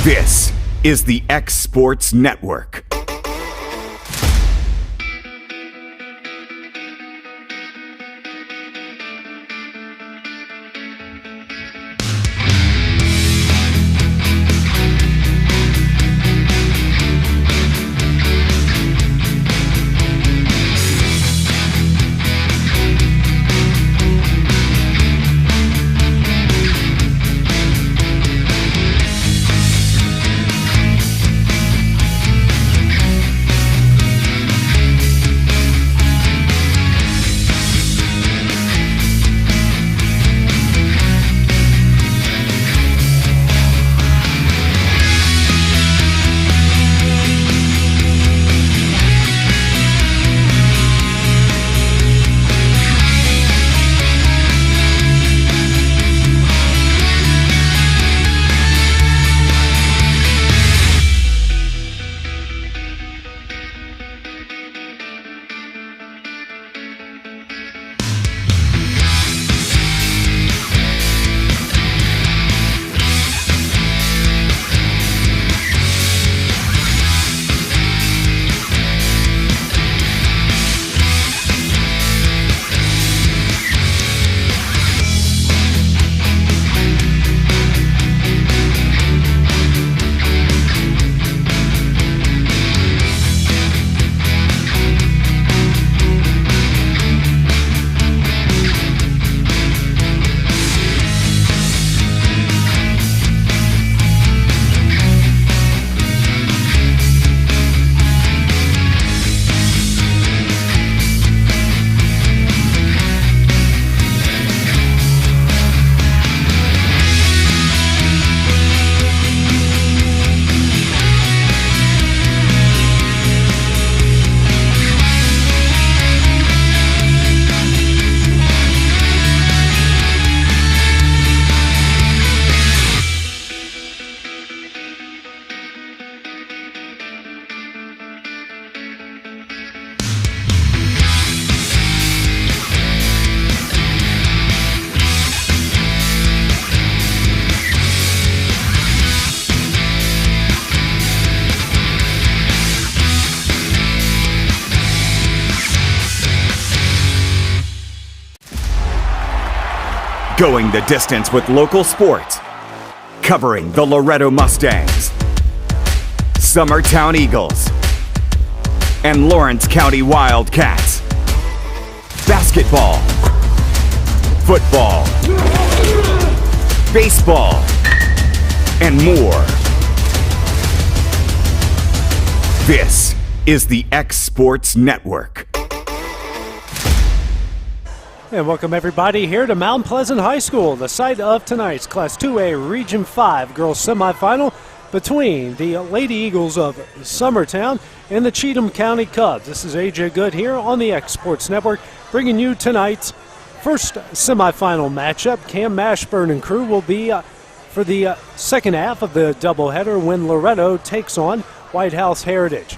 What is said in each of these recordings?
This is the xSports Network. Going the distance with local sports. Covering the Loretto Mustangs, Summertown Eagles, and Lawrence County Wildcats. Basketball, football, baseball, and more. This is the xSports Network. And welcome everybody here to Mount Pleasant High School, the site of tonight's Class 2A Region 5 girls semifinal between the Lady Eagles of Summertown and the Cheatham County Cubs. This is AJ Good here on the xSports Network, bringing you tonight's first semifinal matchup. Cam Mashburn and crew will be for the second half of the doubleheader when Loretto takes on White House Heritage.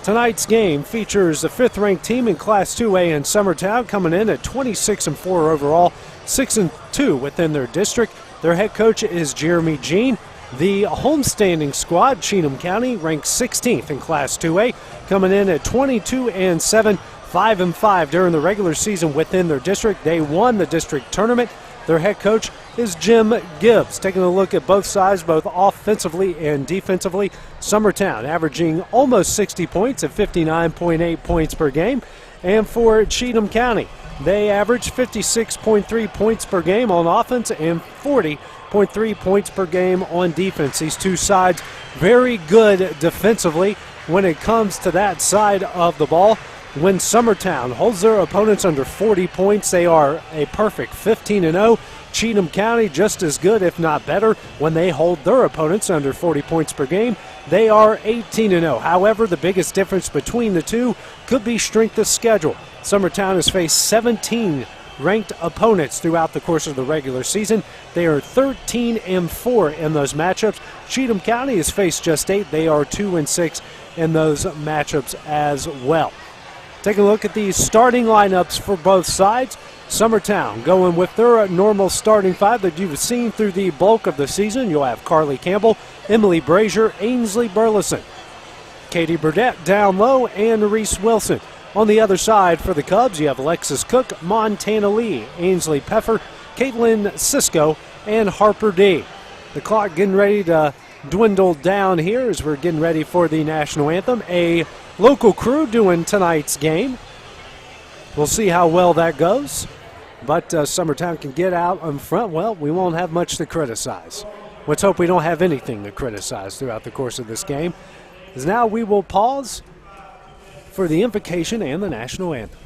Tonight's game features the fifth-ranked team in Class 2A in Summertown, coming in at 26-4 overall, 6-2 within their district. Their head coach is Jeremy Jean. The homestanding squad, Cheatham County, ranked 16th in Class 2A, coming in at 22-7, 5-5 during the regular season within their district. They won the district tournament. Their head coach is Jim Gibbs. Taking a look at both sides, both offensively and defensively, Summertown averaging almost 60 points at 59.8 points per game. And for Cheatham County, they average 56.3 points per game on offense and 40.3 points per game on defense. These two sides very good defensively when it comes to that side of the ball. When Summertown holds their opponents under 40 points, they are a perfect 15-0. Cheatham County just as good, if not better, when they hold their opponents under 40 points per game. They are 18-0. However, the biggest difference between the two could be strength of schedule. Summertown has faced 17 ranked opponents throughout the course of the regular season. They are 13-4 in those matchups. Cheatham County has faced just 8. They are 2-6 in those matchups as well. Take a look at the starting lineups for both sides. Summertown going with their normal starting five that you've seen through the bulk of the season. You'll have Carly Campbell, Emily Brazier, Ainsley Burleson, Katie Burdett down low, and Reese Wilson. On the other side for the Cubs, you have Alexis Cook, Montana Lee, Ainsley Peffer, Caitlin Cisco, and Harper D. The clock getting ready to dwindle down here as we're getting ready for the national anthem. A local crew doing tonight's game. We'll see how well that goes. But Summertown can get out in front. Well, we won't have much to criticize. Let's hope we don't have anything to criticize throughout the course of this game. As now we will pause for the invocation and the national anthem.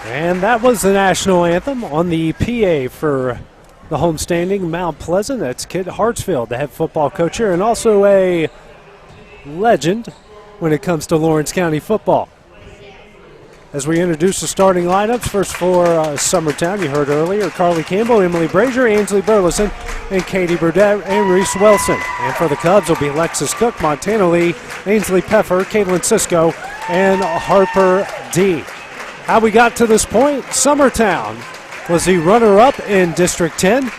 And that was the national anthem on the PA for the homestanding Mount Pleasant. That's Kit Hartsfield, the head football coach here, and also a legend when it comes to Lawrence County football. As we introduce the starting lineups, first for Summertown, you heard earlier, Carly Campbell, Emily Brazier, Ainsley Burleson, and Katie Burdett, and Reese Wilson. And for the Cubs will be Alexis Cook, Montana Lee, Ainsley Peffer, Caitlin Cisco, and Harper D. How we got to this point, Summertown was the runner-up in District 10.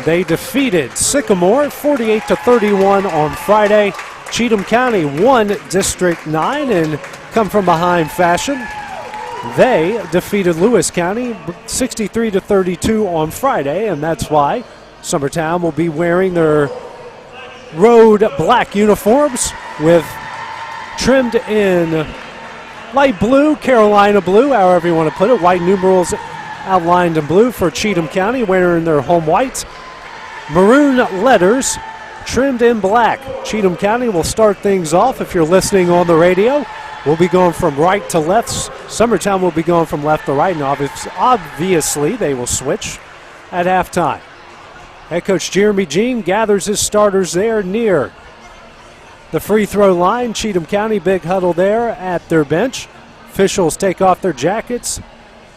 They defeated Sycamore 48-31 on Friday. Cheatham County won District 9 in come-from-behind fashion. They defeated Lewis County 63-32 on Friday, and that's why Summertown will be wearing their road black uniforms with trimmed in light blue, Carolina blue, however you want to put it. White numerals outlined in blue for Cheatham County, wearing their home whites. Maroon letters trimmed in black. Cheatham County will start things off. If you're listening on the radio, we'll be going from right to left. Summertown will be going from left to right, and obviously they will switch at halftime. Head coach Jeremy Jean gathers his starters there near the free throw line. Cheatham County, big huddle there at their bench. Officials take off their jackets,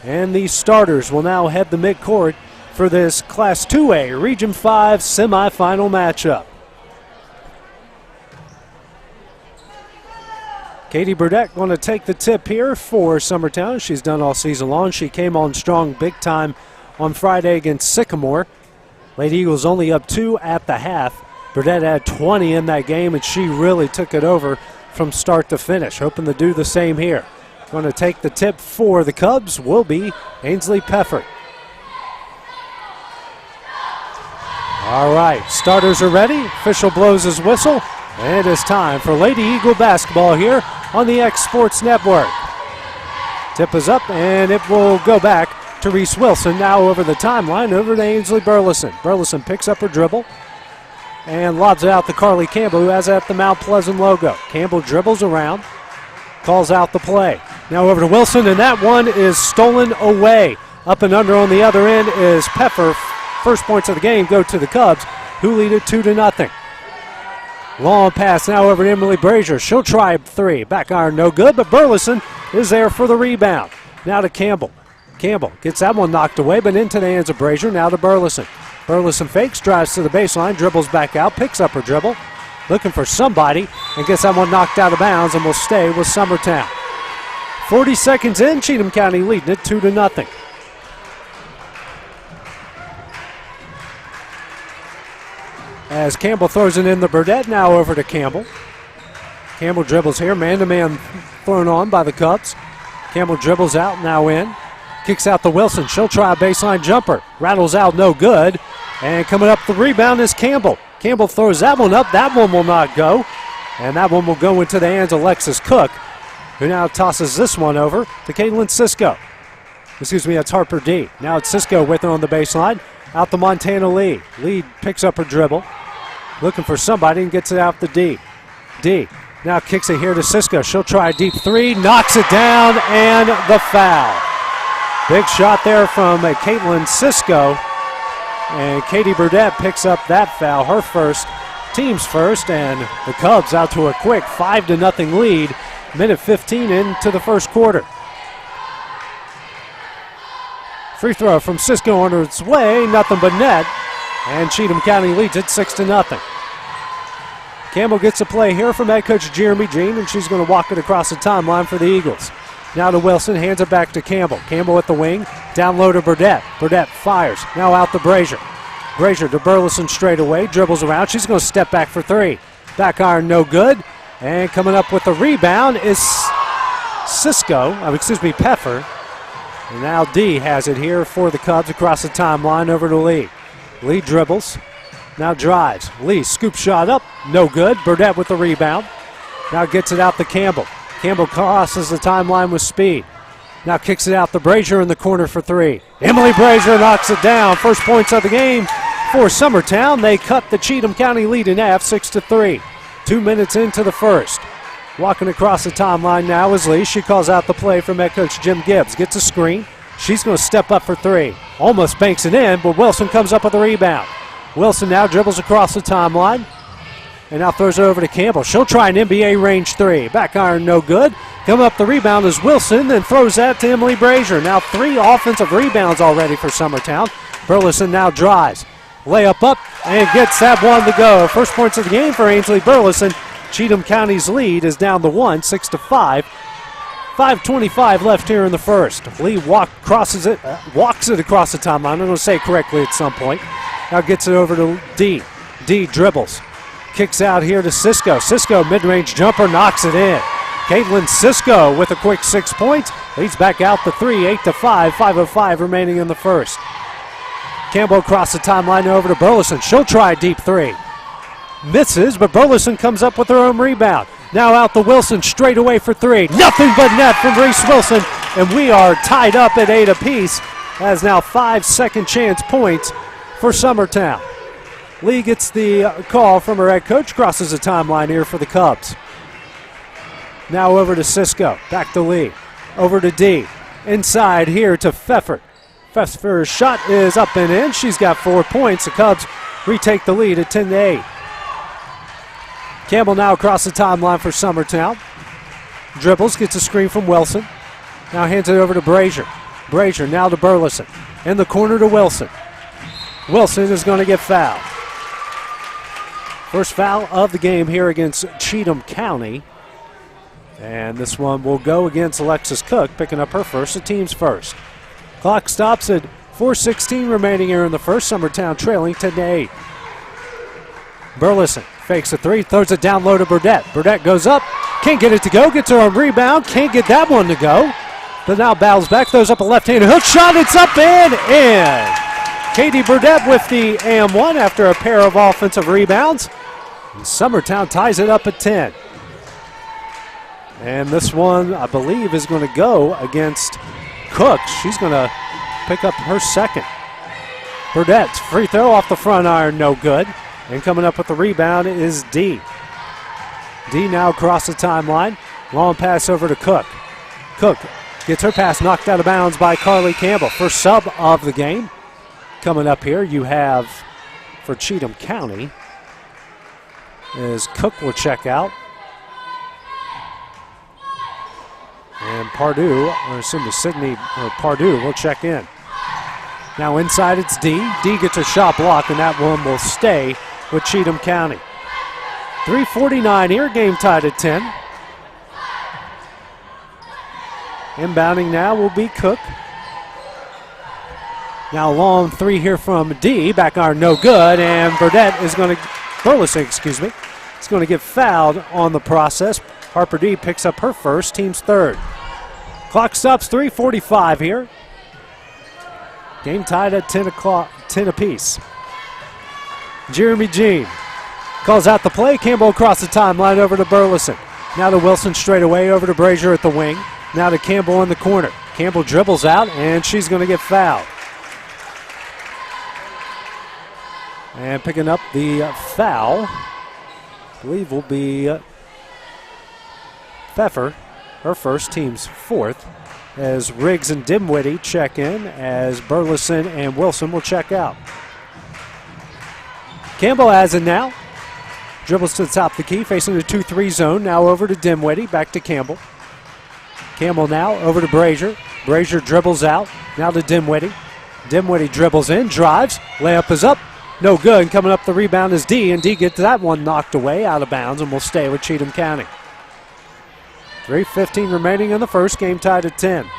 and the starters will now head the midcourt for this Class 2A Region 5 semifinal matchup. Katie Burdett going to take the tip here for Summertown. She's done all season long. She came on strong big time on Friday against Sycamore. Lady Eagles only up 2 at the half. Burdett had 20 in that game, and she really took it over from start to finish. Hoping to do the same here. Going to take the tip for the Cubs will be Ainsley Peffer. All right, starters are ready. Official blows his whistle, and it is time for Lady Eagle basketball here on the xSports Network. Tip is up, and it will go back to Reese Wilson. Now over the timeline, over to Ainsley Burleson. Burleson picks up her dribble and lobs it out to Carly Campbell, who has at the Mount Pleasant logo. Campbell dribbles around, calls out the play. Now over to Wilson, and that one is stolen away. Up and under on the other end is Peffer. First points of the game go to the Cubs, who lead it 2-0. Long pass now over to Emily Brazier. She'll try three. Back iron no good, but Burleson is there for the rebound. Now to Campbell. Campbell gets that one knocked away, but into the hands of Brazier. Now to Burleson. Burleson fakes, drives to the baseline, dribbles back out, picks up her dribble, looking for somebody, and gets that one knocked out of bounds and will stay with Summertown. 40 seconds in, Cheatham County leading it 2-0. As Campbell throws it in the Burdett, now over to Campbell. Campbell dribbles here, man-to-man thrown on by the Cubs. Campbell dribbles out, now in. Kicks out to Wilson. She'll try a baseline jumper. Rattles out, no good. And coming up the rebound is Campbell. Campbell throws that one up. That one will not go. And that one will go into the hands of Alexis Cook, who now tosses this one over to Caitlin Cisco. Excuse me, that's Harper D. Now it's Cisco with her on the baseline. Out to Montana Lee. Lee picks up her dribble. Looking for somebody and gets it out to D. D now kicks it here to Cisco. She'll try a deep three. Knocks it down and the foul. Big shot there from Caitlin Cisco. And Katie Burdett picks up that foul. Her first, team's first. And the Cubs out to a quick 5-0 lead. Minute 15 into the first quarter. Free throw from Cisco on its way, nothing but net, and Cheatham County leads it 6-0. Campbell gets a play here from head coach Jeremy Jean, and she's going to walk it across the timeline for the Eagles. Now to Wilson, hands it back to Campbell. Campbell at the wing, down low to Burdett. Burdett fires, now out to Brazier. Brazier to Burleson straight away, dribbles around. She's going to step back for three. Back iron, no good. And coming up with the rebound is Peffer. And now D has it here for the Cubs across the timeline over to Lee. Lee dribbles, now drives. Lee scoop shot up, no good. Burdett with the rebound. Now gets it out to Campbell. Campbell crosses the timeline with speed. Now kicks it out to Brazier in the corner for three. Emily Brazier knocks it down. First points of the game for Summertown. They cut the Cheatham County lead in half, 6-3. 2 minutes into the first. Walking across the timeline now is Lee. She calls out the play from head coach Jim Gibbs. Gets a screen. She's going to step up for three. Almost banks it in, but Wilson comes up with a rebound. Wilson now dribbles across the timeline and now throws it over to Campbell. She'll try an NBA range three. Back iron, no good. Coming up the rebound is Wilson, then throws that to Emily Brazier. Now 3 offensive rebounds already for Summertown. Burleson now drives. Layup up and gets that one to go. First points of the game for Ainsley Burleson. Cheatham County's lead is down to 1, 6-5. 5:25 left here in the first. Lee walks it across the timeline. I'm going to say it correctly at some point. Now gets it over to D. D dribbles. Kicks out here to Cisco. Cisco mid-range jumper knocks it in. Caitlin Cisco with a quick 6 points. Leads back out to 3, 8-5. 5:05 remaining in the first. Campbell across the timeline over to Burleson. She'll try a deep three. Misses, but Burleson comes up with her own rebound. Now out to Wilson, straight away for three. Nothing but net from Reese Wilson, and we are tied up at 8 apiece. Has now 5 second chance points for Summertown. Lee gets the call from her head coach, crosses the timeline here for the Cubs. Now over to Cisco, back to Lee, over to D. Inside here to Pfeffer. Pfeffer's shot is up and in. She's got 4 points. The Cubs retake the lead at 10-8. Campbell now across the timeline for Summertown. Dribbles, gets a screen from Wilson. Now hands it over to Brazier. Brazier now to Burleson. In the corner to Wilson. Wilson is going to get fouled. First foul of the game here against Cheatham County. And this one will go against Alexis Cook, picking up her first, the team's first. Clock stops at 4:16 remaining here in the first. Summertown trailing 10-8. Burleson fakes a three, throws it down low to Burdett. Burdett goes up, can't get it to go, gets her on rebound, can't get that one to go. But now battles back, throws up a left-handed hook shot, it's up and in. Katie Burdett with the and-1 after a pair of offensive rebounds. And Summertown ties it up at 10. And this one, I believe, is going to go against Cook. She's going to pick up her second. Burdett's free throw off the front iron, no good. And coming up with the rebound is D. D now across the timeline. Long pass over to Cook. Cook gets her pass knocked out of bounds by Carly Campbell. First sub of the game. Coming up here, you have for Cheatham County is Cook will check out. And and Sydney or Pardue will check in. Now inside it's D. D gets a shot block, and that one will stay with Cheatham County. 3:49 here, game tied at 10. Inbounding now will be Cook. Now long three here from D. Back iron no good, and Burleson, is going to get fouled on the process. Harper D picks up her first, team's third. Clock stops, 3:45 here. Game tied at 10 apiece. Jeremy Jean calls out the play. Campbell across the timeline over to Burleson. Now to Wilson straight away over to Brazier at the wing. Now to Campbell in the corner. Campbell dribbles out, and she's going to get fouled. And picking up the foul, I believe will be Pfeffer, her first, team's fourth, as Riggs and Dimwitty check in, as Burleson and Wilson will check out. Campbell has it now. Dribbles to the top of the key, facing the 2-3 zone. Now over to Dimwitty, back to Campbell. Campbell now over to Brazier. Brazier dribbles out, now to Dimwitty. Dimwitty dribbles in, drives, layup is up. No good, and coming up the rebound is D, and D gets that one knocked away out of bounds and will stay with Cheatham County. 3:15 remaining in the first, game tied at 10.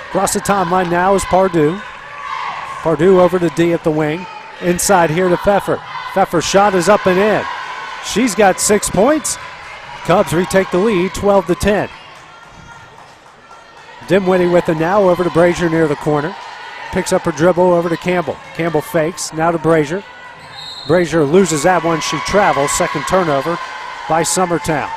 Across the timeline now is Pardue. Pardue over to D at the wing. Inside here to Pfeffer. Pfeffer's shot is up and in. She's got 6 points. Cubs retake the lead, 12-10. Dimwitty with it now over to Brazier near the corner. Picks up her dribble over to Campbell. Campbell fakes, now to Brazier. Brazier loses that one, she travels. Second turnover by Summertown.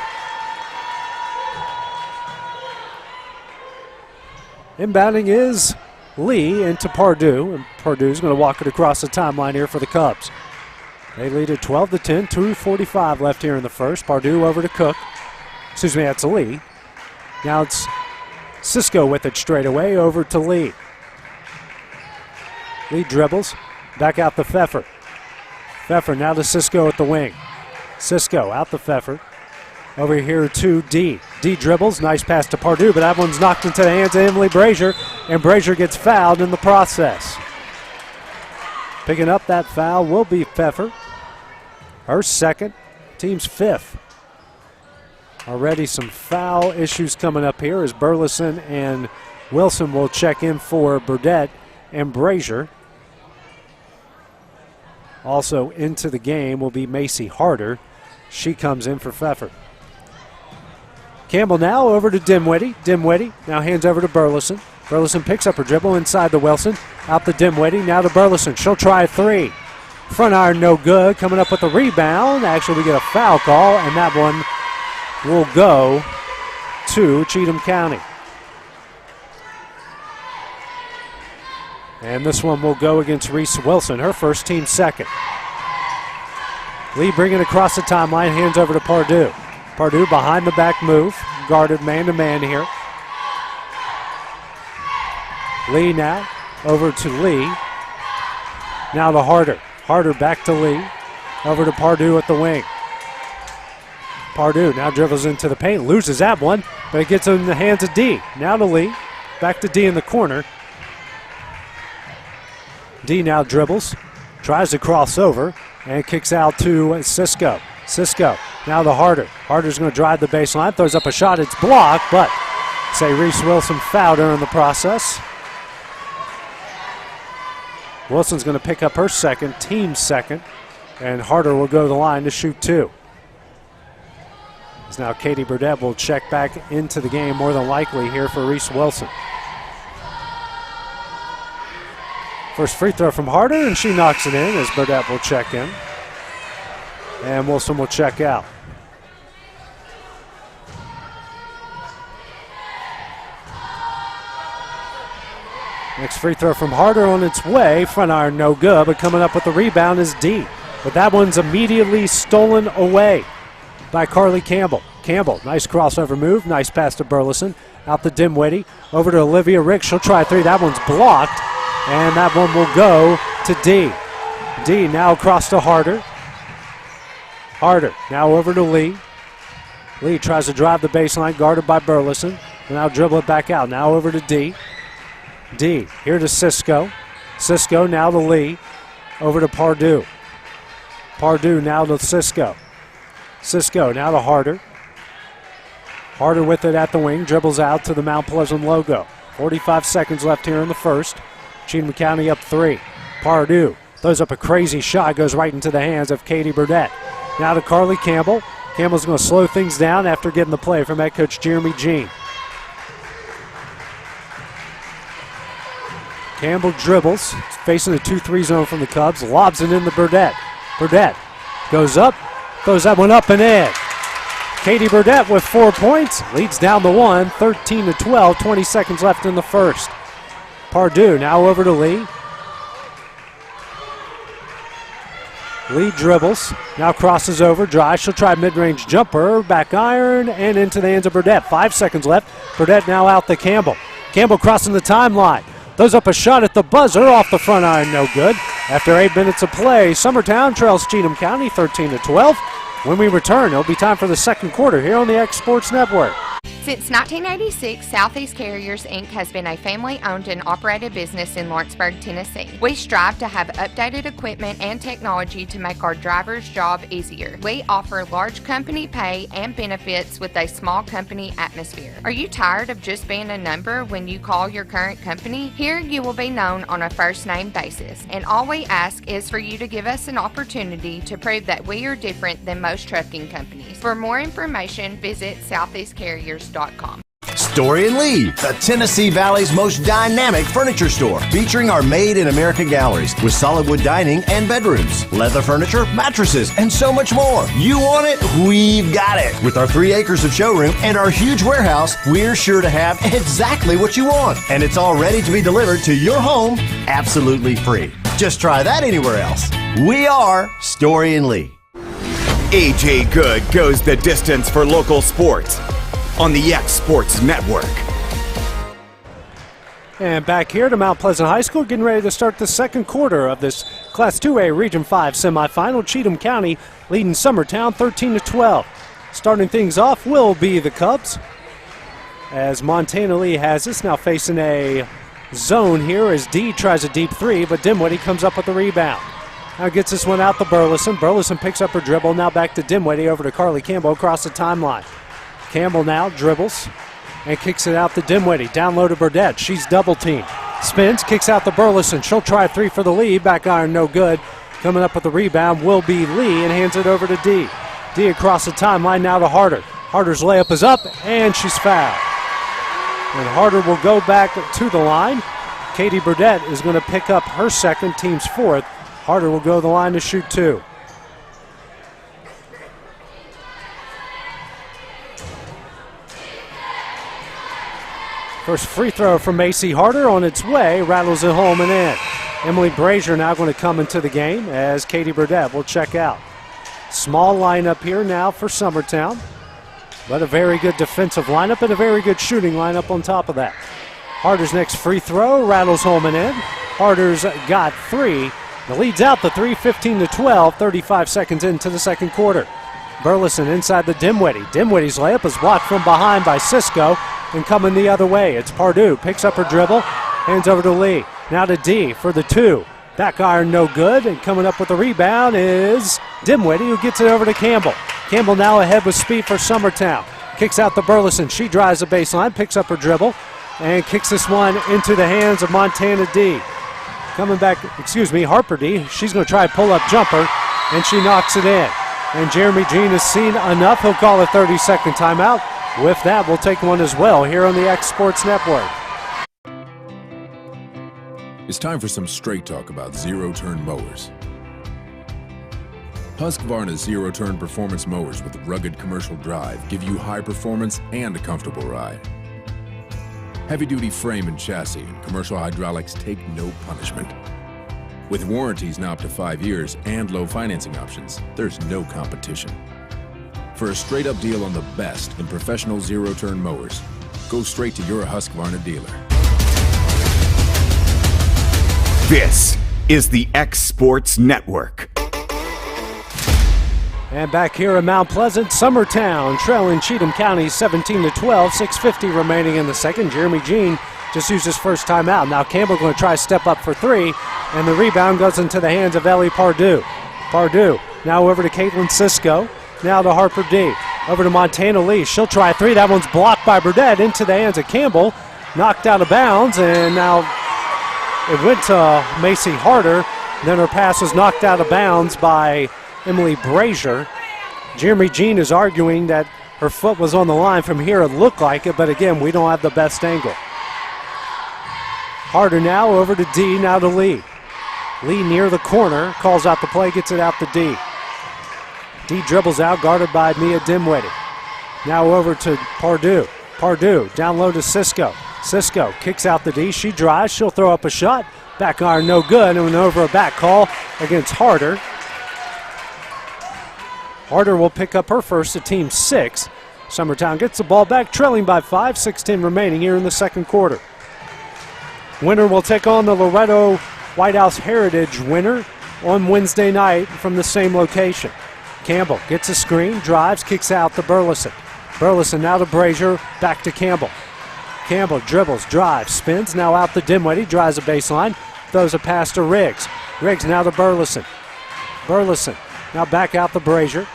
Inbounding is Lee into Pardue, and Pardue's going to walk it across the timeline here for the Cubs. They lead at 12-10, 2:45 left here in the first. Pardue over to Cook. Excuse me, that's Lee. Now it's Cisco with it straight away over to Lee. Lee dribbles, back out to Pfeffer. Pfeffer now to Cisco at the wing. Cisco out to Pfeffer. Over here to D. D dribbles, nice pass to Pardue, but that one's knocked into the hands of Emily Brazier, and Brazier gets fouled in the process. Picking up that foul will be Pfeffer. Her second, team's fifth. Already some foul issues coming up here as Burleson and Wilson will check in for Burdett and Brazier. Also into the game will be Macy Harder. She comes in for Pfeffer. Campbell now over to Dimwitty. Dimwitty now hands over to Burleson. Burleson picks up her dribble inside to Wilson. Out to Dimwitty, now to Burleson. She'll try a three. Front iron no good. Coming up with the rebound. Actually, we get a foul call, and that one will go to Cheatham County. And this one will go against Reese Wilson, her first, team second. Lee bringing it across the timeline, hands over to Pardue. Pardue behind the back move, guarded man-to-man here. Lee now over to Lee. Now to Harder. Harder back to Lee. Over to Pardue at the wing. Pardue now dribbles into the paint, loses that one, but it gets in the hands of D. Now to Lee. Back to D in the corner. D now dribbles, tries to cross over, and kicks out to Cisco. Cisco now to Harder. Harder's going to drive the baseline, throws up a shot, it's blocked, but say Reese Wilson fouled her in the process. Wilson's going to pick up her second, team second, and Harder will go to the line to shoot two. As now Katie Burdett will check back into the game, more than likely here for Reese Wilson. First free throw from Harder, and she knocks it in as Burdett will check in. And Wilson will check out. Next free throw from Harder on its way. Front iron no good, but coming up with the rebound is D. But that one's immediately stolen away by Carly Campbell. Campbell, nice crossover move, nice pass to Burleson. Out to Dimwitty, over to Olivia Ricks. She'll try three, that one's blocked. And that one will go to D. D now across to Harder. Harder now over to Lee. Lee tries to drive the baseline, guarded by Burleson. Now dribble it back out. Now over to D. D, here to Cisco. Cisco now to Lee. Over to Pardue. Pardue now to Cisco. Cisco now to Harder. Harder with it at the wing. Dribbles out to the Mount Pleasant logo. 45 seconds left here in the first. Cheatham County up 3. Pardue throws up a crazy shot. Goes right into the hands of Katie Burdett. Now to Carly Campbell. Campbell's going to slow things down after getting the play from head coach Jeremy Jean. Campbell dribbles, facing a 2-3 zone from the Cubs, lobs it into Burdett. Burdett goes up, throws that one up and in. Katie Burdett with 4 points, leads down the one, 13-12, 20 seconds left in the first. Pardue now over to Lee. Lee dribbles, now crosses over, drives, she'll try mid-range jumper, back iron, and into the hands of Burdett. 5 seconds left, Burdett now out to Campbell. Campbell crossing the timeline. Throws up a shot at the buzzer, off the front iron, no good. After 8 minutes of play, Summertown trails Cheatham County 13-12. When we return, it'll be time for the second quarter here on the xSports Network. Since 1986, Southeast Carriers, Inc. has been a family-owned and operated business in Lawrenceburg, Tennessee. We strive to have updated equipment and technology to make our drivers' job easier. We offer large company pay and benefits with a small company atmosphere. Are you tired of just being a number when you call your current company? Here you will be known on a first-name basis, and all we ask is for you to give us an opportunity to prove that we are different than most trucking companies. For more information, visit southeastcarriers.com. Story and Lee, the Tennessee Valley's most dynamic furniture store, featuring our Made in America galleries with solid wood dining and bedrooms, leather furniture, mattresses, and so much more. You want it? We've got it. With our 3 acres of showroom and our huge warehouse, we're sure to have exactly what you want. And it's all ready to be delivered to your home absolutely free. Just try that anywhere else. We are Story and Lee. AJ Good goes the distance for local sports on the xSports Network. And back here to Mount Pleasant High School, getting ready to start the second quarter of this Class 2A Region 5 semifinal. Cheatham County leading Summertown 13-12. Starting things off will be the Cubs, as Montana Lee has this, now facing a zone here as D tries a deep 3, but Dimwitty comes up with the rebound. Now gets this one out to Burleson. Burleson picks up her dribble, now back to Dimwitty, over to Carly Campbell across the timeline. Campbell now dribbles and kicks it out to Dimwitty. Down low to Burdett. She's double teamed. Spins, kicks out to Burleson. She'll try a 3 for the lead. Back iron, no good. Coming up with the rebound will be Lee and hands it over to D. D across the timeline now to Harder. Harder's layup is up and she's fouled. And Harder will go back to the line. Katie Burdett is going to pick up her second, team's fourth. Harder will go to the line to shoot 2. First free throw from Macy Harder on its way, rattles it home and in. Emily Brazier now going to come into the game as Katie Burdett will check out. Small lineup here now for Summertown, but a very good defensive lineup and a very good shooting lineup on top of that. Harder's next free throw rattles home and in. Harder's got 3. The lead's out the 3, 15-12, 35 seconds into the second quarter. Burleson inside the Dimwitty. Dimwitty's layup is blocked from behind by Cisco and coming the other way. It's Pardue. Picks up her dribble, hands over to Lee. Now to D for the 2. Back iron no good, and coming up with the rebound is Dimwitty, who gets it over to Campbell. Campbell now ahead with speed for Summertown. Kicks out to Burleson. She drives the baseline, picks up her dribble, and kicks this one into the hands of Montana D. Coming back, Harper D. She's going to try a pull-up jumper, and she knocks it in. And Jeremy Jean has seen enough. He'll call a 30-second timeout. With that, we'll take one as well here on the xSports Network. It's time for some straight talk about zero-turn mowers. Husqvarna's zero-turn performance mowers with rugged commercial drive give you high performance and a comfortable ride. Heavy-duty frame and chassis and commercial hydraulics take no punishment. With warranties now up to 5 years and low financing options, there's no competition. For a straight-up deal on the best in professional zero-turn mowers, go straight to your Husqvarna dealer. This is the xSports Network. And back here in Mount Pleasant, Summertown trailing Cheatham County 17-12, 6:50 remaining in the second. Jeremy Jean just used his first timeout. Now Campbell going to try to step up for three, and the rebound goes into the hands of Ellie Pardue. Pardue now over to Caitlin Cisco, now to Harper D. Over to Montana Lee. She'll try three. That one's blocked by Burdett into the hands of Campbell. Knocked out of bounds, and now it went to Macy Harder. Then her pass was knocked out of bounds by Emily Brazier. Jeremy Jean is arguing that her foot was on the line. From here it looked like it, but again, we don't have the best angle. Harder now over to D, now to Lee. Lee near the corner, calls out the play, gets it out to D. D dribbles out, guarded by Mia Dimwitty. Now over to Pardue. Pardue down low to Cisco. Cisco kicks out the D, she drives, she'll throw up a shot. Back iron no good, and over a back call against Harder. Harder will pick up her first, the team 6. Summertown gets the ball back, trailing by 5, 6:10 remaining here in the second quarter. Winner will take on the Loretto White House Heritage winner on Wednesday night from the same location. Campbell gets a screen, drives, kicks out to Burleson. Burleson now to Brazier, back to Campbell. Campbell dribbles, drives, spins, now out to Dimwitty, drives the baseline, throws a pass to Riggs. Riggs now to Burleson. Burleson now back out to Brazier.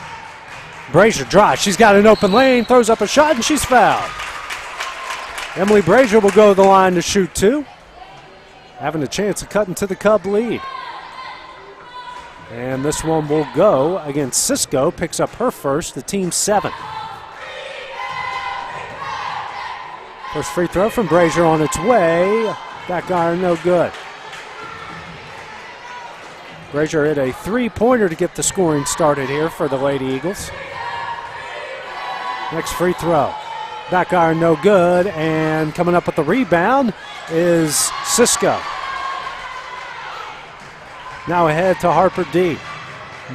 Brazier drives, she's got an open lane, throws up a shot, and she's fouled. Emily Brazier will go to the line to shoot two, having a chance of cutting to the Cub lead. And this one will go against Cisco, picks up her first, the team 7. First free throw from Brazier on its way. Back iron, no good. Brazier hit a three-pointer to get the scoring started here for the Lady Eagles. Next free throw. Back iron, no good. And coming up with the rebound is Cisco. Now ahead to Harper D.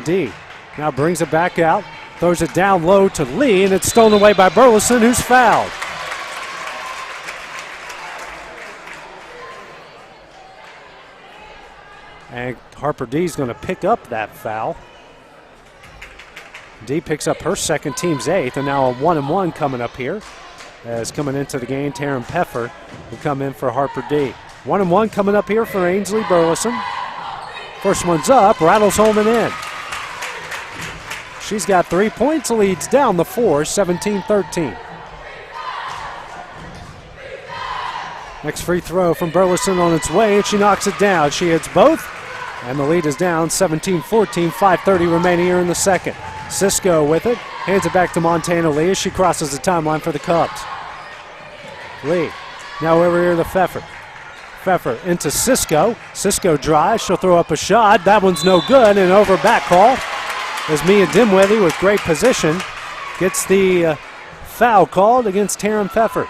D now brings it back out. Throws it down low to Lee, and it's stolen away by Burleson, who's fouled. And Harper D is going to pick up that foul. D picks up her second, team's 8th, and now a 1-and-1 coming up here. As coming into the game, Taryn Peffer will come in for Harper D. 1-and-1 coming up here for Ainsley Burleson. First one's up, rattles home and in. She's got 3 points, leads down the 4, 17-13. Next free throw from Burleson on its way, and she knocks it down. She hits both, and the lead is down 17-14, 5:30 remaining here in the second. Cisco with it, hands it back to Montana Lee as she crosses the timeline for the Cubs. Lee, now over here to Pfeffer. Pfeffer into Cisco. Cisco drives, she'll throw up a shot. That one's no good, and over back call as Mia Dimwitty with great position gets the foul called against Taryn Pfeffer.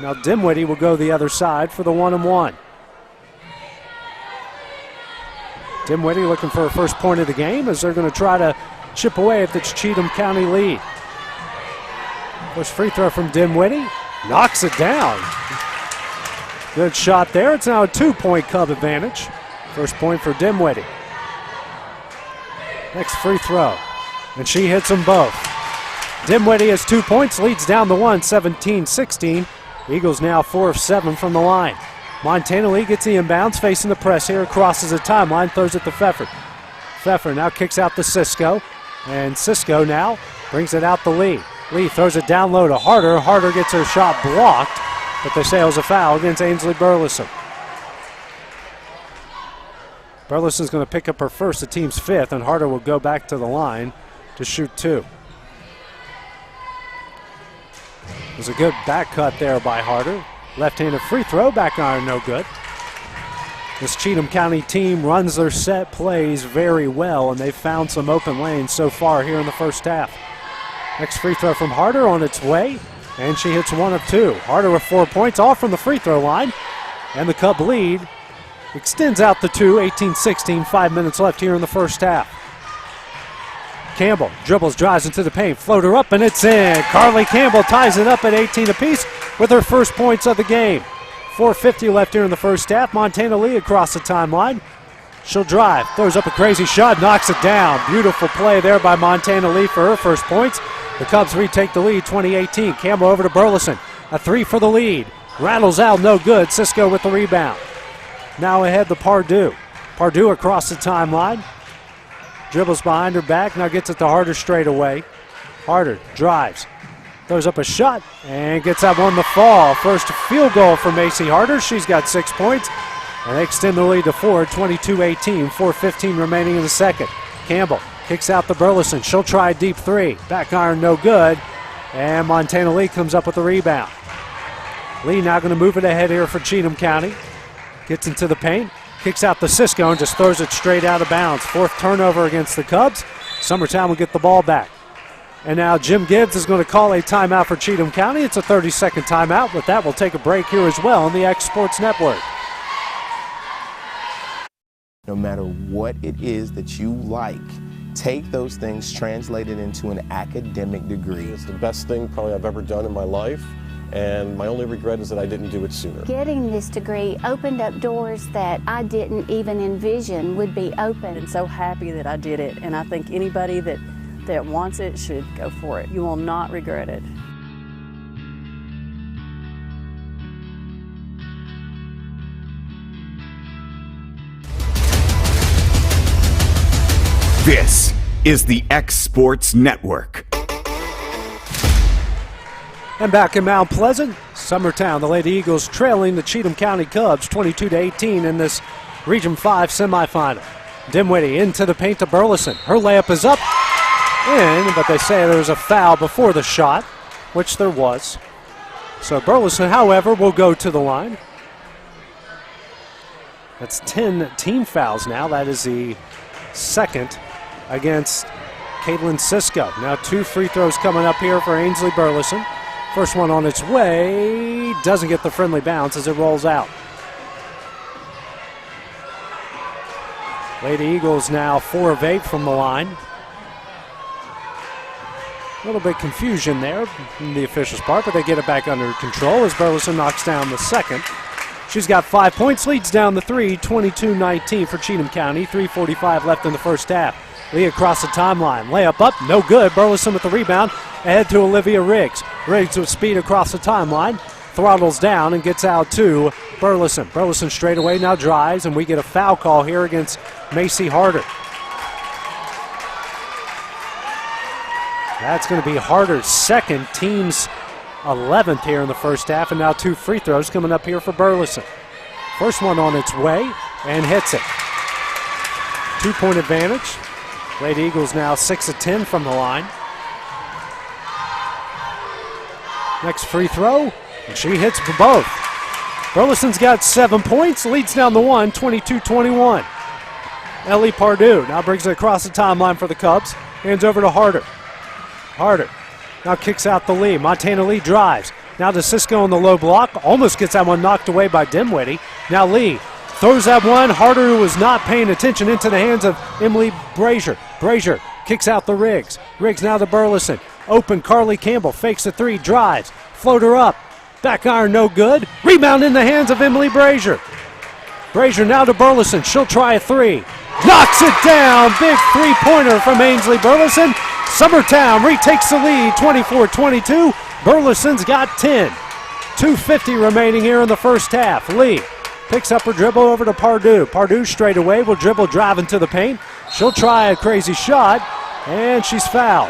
Now Dimwitty will go the other side for the 1-and-1. Dimwitty looking for her first point of the game as they're going to try to chip away at the Cheatham County lead. First free throw from Dimwitty. Knocks it down. Good shot there. It's now a 2-point Cub advantage. First point for Dimwitty. Next free throw. And she hits them both. Dimwitty has 2 points, leads down the 1, 17-16. Eagles now 4 of 7 from the line. Montana Lee gets the inbounds, facing the press here, crosses the timeline, throws it to Pfeffer. Pfeffer now kicks out to Cisco, and Cisco now brings it out to Lee. Lee throws it down low to Harder. Harder gets her shot blocked, but they say it was a foul against Ainsley Burleson. Burleson's going to pick up her first, the team's 5th, and Harder will go back to the line to shoot 2. There's a good back cut there by Harder. Left-handed free throw, back iron, no good. This Cheatham County team runs their set plays very well, and they've found some open lanes so far here in the first half. Next free throw from Harder on its way, and she hits 1 of 2. Harder with 4 points, off from the free throw line, and the Cub lead extends out to 2, 18-16, 5 minutes left here in the first half. Campbell dribbles, drives into the paint, floater up, and it's in. Carly Campbell ties it up at 18 apiece with her first points of the game. 4:50 left here in the first half. Montana Lee across the timeline. She'll drive, throws up a crazy shot, knocks it down. Beautiful play there by Montana Lee for her first points. The Cubs retake the lead, 20-18. Campbell over to Burleson. A three for the lead. Rattles out, no good. Cisco with the rebound. Now ahead to Pardue. Pardue across the timeline. Dribbles behind her back, now gets it to Harder straight away. Harder drives. Throws up a shot and gets that one to fall. First field goal for Macy Harder. She's got 6 points. And they extend the lead to 4, 22-18. 4:15 remaining in the second. Campbell kicks out to Burleson. She'll try a deep three. Back iron, no good. And Montana Lee comes up with the rebound. Lee now going to move it ahead here for Cheatham County. Gets into the paint. Kicks out to Cisco and just throws it straight out of bounds. Fourth turnover against the Cubs. Summertown will get the ball back. And now Jim Gibbs is going to call a timeout for Cheatham County. It's a 30-second timeout. With that, we'll take a break here as well on the xSports Network. No matter what it is that you like, take those things, translate it into an academic degree. It's the best thing probably I've ever done in my life, and my only regret is that I didn't do it sooner. Getting this degree opened up doors that I didn't even envision would be open. I'm so happy that I did it, and I think anybody that wants it should go for it. You will not regret it. This is the xSports Network. And back in Mount Pleasant, Summertown, the Lady Eagles trailing the Cheatham County Cubs 22-18 in this Region 5 semifinal. Dimwitty into the paint to Burleson. Her layup is up, in, but they say there was a foul before the shot, which there was. So Burleson, however, will go to the line. That's 10 team fouls now. That is the second against Caitlin Cisco. Now 2 free throws coming up here for Ainsley Burleson. First one on its way, doesn't get the friendly bounce as it rolls out. Lady Eagles now 4 of 8 from the line. A little bit confusion there in the officials' part, but they get it back under control as Burleson knocks down the second. She's got 5 points, leads down the 3, 22-19 for Cheatham County. 3:45 left in the first half. Lee across the timeline. Layup up, no good. Burleson with the rebound. Ahead to Olivia Riggs. Riggs with speed across the timeline. Throttles down and gets out to Burleson. Burleson straight away now drives, and we get a foul call here against Macy Harder. That's going to be Harder's second, team's 11th here in the first half, and now 2 free throws coming up here for Burleson. First one on its way and hits it. 2-point advantage. Lady Eagles now 6 of 10 from the line. Next free throw, and she hits for both. Burleson's got 7 points, leads down the 1, 22-21. Ellie Pardue now brings it across the timeline for the Cubs. Hands over to Harder. Harder now kicks out the Lee. Montana Lee drives. Now to Cisco on the low block. Almost gets that one knocked away by Dimwitty. Now Lee throws that one. Harder, who was not paying attention, into the hands of Emily Brazier. Brazier kicks out the Riggs. Riggs now to Burleson. Open, Carly Campbell fakes the 3, drives. Floater up. Back iron, no good. Rebound in the hands of Emily Brazier. Brazier now to Burleson. She'll try a 3. Knocks it down. Big 3-pointer from Ainsley Burleson. Summertown retakes the lead, 24-22. Burleson's got 10. 2:50 remaining here in the first half. Lee picks up her dribble over to Pardue. Pardue straight away will dribble, drive into the paint. She'll try a crazy shot, and she's fouled.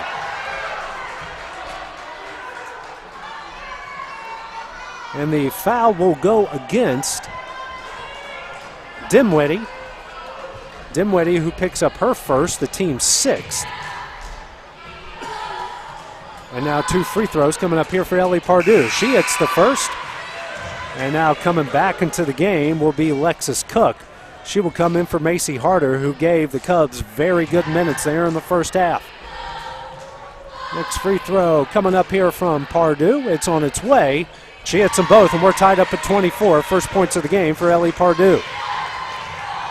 And the foul will go against Dimwitty. Dimwitty, who picks up her first, the team's 6th. And now 2 free throws coming up here for Ellie Pardue. She hits the first. And now coming back into the game will be Lexus Cook. She will come in for Macy Harder, who gave the Cubs very good minutes there in the first half. Next free throw coming up here from Pardue. It's on its way. She hits them both, and we're tied up at 24. First points of the game for Ellie Pardue.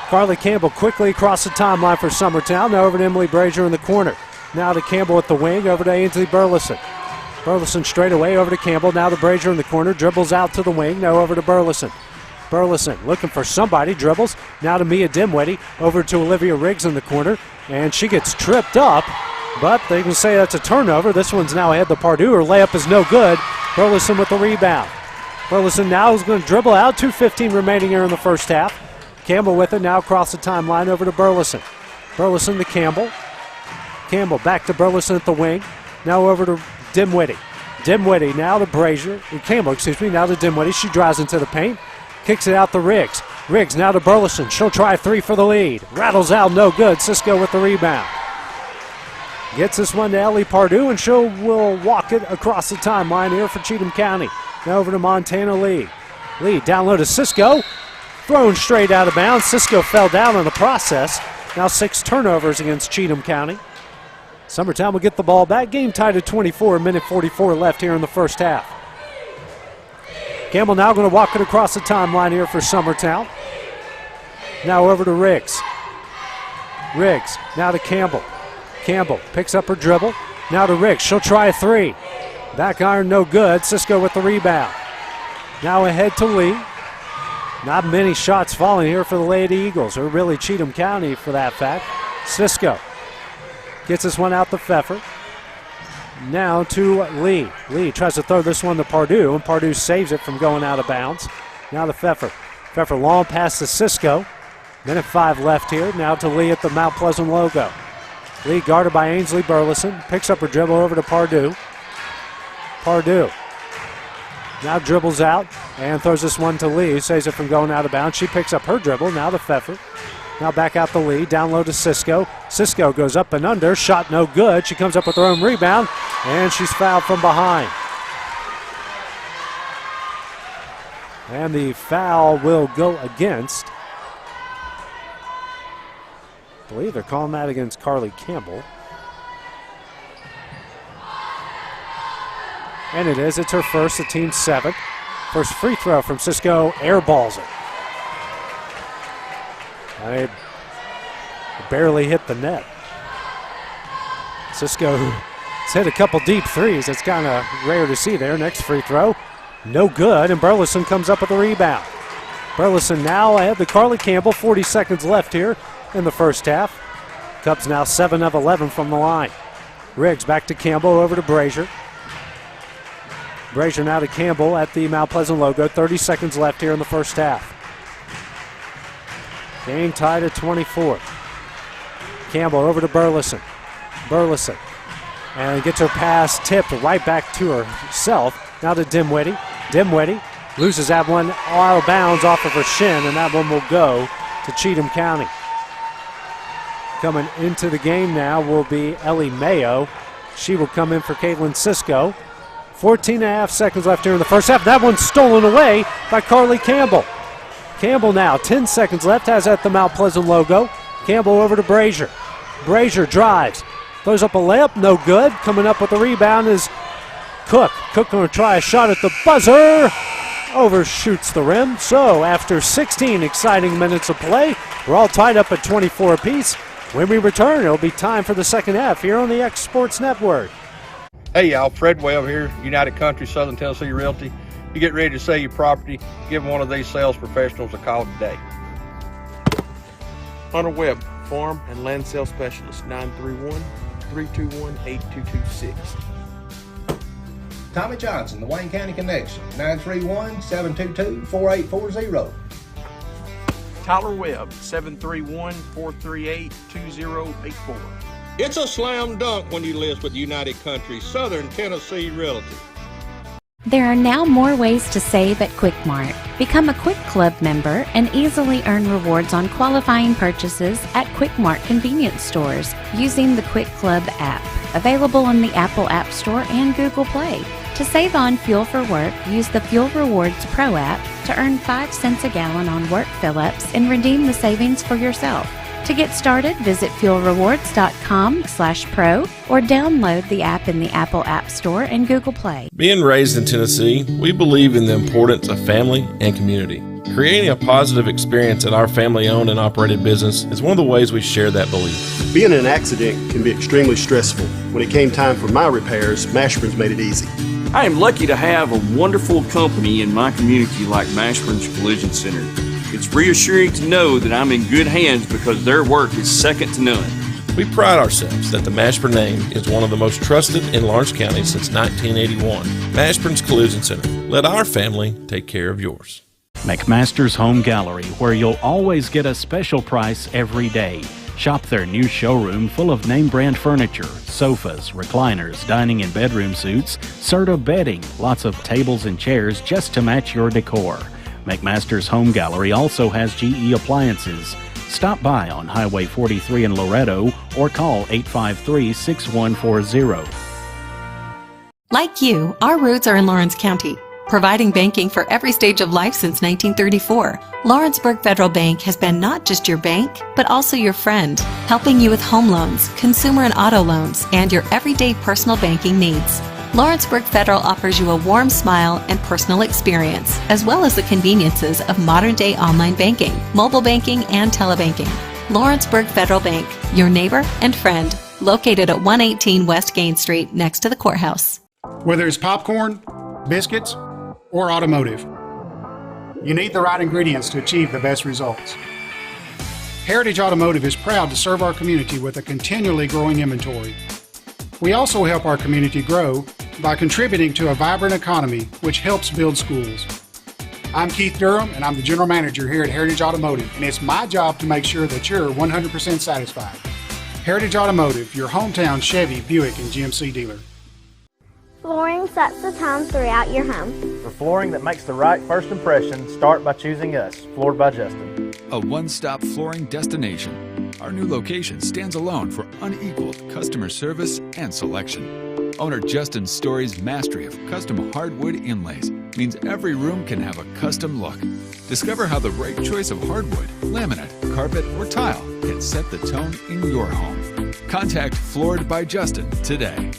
Carly Campbell quickly across the timeline for Summertown. Now over to Emily Brazier in the corner. Now to Campbell at the wing, over to Ainsley Burleson. Burleson straight away over to Campbell. Now to Brazier in the corner, dribbles out to the wing. Now over to Burleson. Burleson looking for somebody, dribbles. Now to Mia Dimwitty, over to Olivia Riggs in the corner, and she gets tripped up, but they can say that's a turnover. This one's now ahead to Pardue. Her layup is no good. Burleson with the rebound. Burleson now is going to dribble out. 2:15 remaining here in the first half. Campbell with it, now across the timeline over to Burleson. Burleson to Campbell. Campbell back to Burleson at the wing. Now over to Dimwitty. Dimwitty now to Campbell, now to Dimwitty. She drives into the paint. Kicks it out to Riggs. Riggs now to Burleson. She'll try a three for the lead. Rattles out, no good. Cisco with the rebound. Gets this one to Ellie Pardue, and will walk it across the timeline here for Cheatham County. Now over to Montana Lee. Lee down low to Cisco. Thrown straight out of bounds. Cisco fell down in the process. Now 6 turnovers against Cheatham County. Summertown will get the ball back. Game tied at 24, minute 44 left here in the first half. Campbell now going to walk it across the timeline here for Summertown. Now over to Riggs. Riggs now to Campbell. Campbell picks up her dribble. Now to Riggs. She'll try a three. Back iron no good. Cisco with the rebound. Now ahead to Lee. Not many shots falling here for the Lady Eagles, or really Cheatham County for that fact. Cisco gets this one out to Pfeffer. Now to Lee. Lee tries to throw this one to Pardue, and Pardue saves it from going out of bounds. Now to Pfeffer. Pfeffer long pass to Cisco. Minute 5 left here. Now to Lee at the Mount Pleasant logo. Lee guarded by Ainsley Burleson. Picks up her dribble over to Pardue. Pardue now dribbles out and throws this one to Lee, who saves it from going out of bounds. She picks up her dribble. Now to Pfeffer. Now back out to Lee. Down low to Cisco. Cisco goes up and under. Shot no good. She comes up with her own rebound, and she's fouled from behind. And the foul will go against, I believe they're calling that against Carly Campbell. And it is. It's her first, the team's 7th. First free throw from Cisco, airballs it. They barely hit the net. Cisco has hit a couple deep threes. It's kind of rare to see there. Next free throw, no good, and Burleson comes up with the rebound. Burleson now ahead to Carly Campbell. 40 seconds left here in the first half. Cubs now 7 of 11 from the line. Riggs back to Campbell, over to Brazier. Brazier now to Campbell at the Mount Pleasant logo. 30 seconds left here in the first half. Game tied at 24. Campbell over to Burleson. Burleson. And gets her pass tipped right back to herself. Now to Dimwitty. Dimwitty loses that one out of bounds off of her shin, and that one will go to Cheatham County. Coming into the game now will be Ellie Mayo. She will come in for Caitlin Cisco. 14 and a half seconds left here in the first half. That one's stolen away by Carly Campbell. Campbell now, 10 seconds left, has at the Mount Pleasant logo. Campbell over to Brazier. Brazier drives, throws up a layup, no good. Coming up with the rebound is Cook. Cook going to try a shot at the buzzer. Overshoots the rim. So after 16 exciting minutes of play, we're all tied up at 24 apiece. When we return, it'll be time for the second half here on the xSports Network. Hey y'all, Fred Webb here, United Country Southern Tennessee Realty. You get ready to sell your property, give one of these sales professionals a call today. Hunter Webb, Farm and Land Sales Specialist, 931-321-8226. Tommy Johnson, the Wayne County Connection, 931-722-4840. Tyler Webb, 731-438-2084. It's a slam dunk when you list with United Country Southern Tennessee Realty. There are now more ways to save at Quick Mart. Become a Quick Club member and easily earn rewards on qualifying purchases at Quick Mart convenience stores using the Quick Club app, available on the Apple App Store and Google Play. To save on fuel for work, use the Fuel Rewards Pro app to earn 5 cents a gallon on work fill-ups and redeem the savings for yourself. To get started, visit fuelrewards.com/pro or download the app in the Apple App Store and Google Play. Being raised in Tennessee, we believe in the importance of family and community. Creating a positive experience at our family-owned and operated business is one of the ways we share that belief. Being in an accident can be extremely stressful. When it came time for my repairs, Mashburn's made it easy. I am lucky to have a wonderful company in my community like Mashburn's Collision Center. It's reassuring to know that I'm in good hands because their work is second to none. We pride ourselves that the Mashburn name is one of the most trusted in Lawrence County since 1981. Mashburn's Collision Center. Let our family take care of yours. McMaster's Home Gallery, where you'll always get a special price every day. Shop their new showroom full of name brand furniture, sofas, recliners, dining and bedroom suites, Serta bedding, lots of tables and chairs just to match your decor. McMaster's Home Gallery also has GE appliances. Stop by on Highway 43 in Loretto or call 853-6140. Like you, our roots are in Lawrence County, providing banking for every stage of life since 1934. Lawrenceburg Federal Bank has been not just your bank, but also your friend, helping you with home loans, consumer and auto loans, and your everyday personal banking needs. Lawrenceburg Federal offers you a warm smile and personal experience, as well as the conveniences of modern-day online banking, mobile banking, and telebanking. Lawrenceburg Federal Bank, your neighbor and friend, located at 118 West Gain Street, next to the courthouse. Whether it's popcorn, biscuits, or automotive, you need the right ingredients to achieve the best results. Heritage Automotive is proud to serve our community with a continually growing inventory. We also help our community grow by contributing to a vibrant economy, which helps build schools. I'm Keith Durham, and I'm the General Manager here at Heritage Automotive, and it's my job to make sure that you're 100% satisfied. Heritage Automotive, your hometown Chevy, Buick, and GMC dealer. Flooring sets the tone throughout your home. For flooring that makes the right first impression, start by choosing us, Floored by Justin. A one-stop flooring destination. Our new location stands alone for unequaled customer service and selection. Owner Justin Story's mastery of custom hardwood inlays means every room can have a custom look. Discover how the right choice of hardwood, laminate, carpet, or tile can set the tone in your home. Contact Floored by Justin today.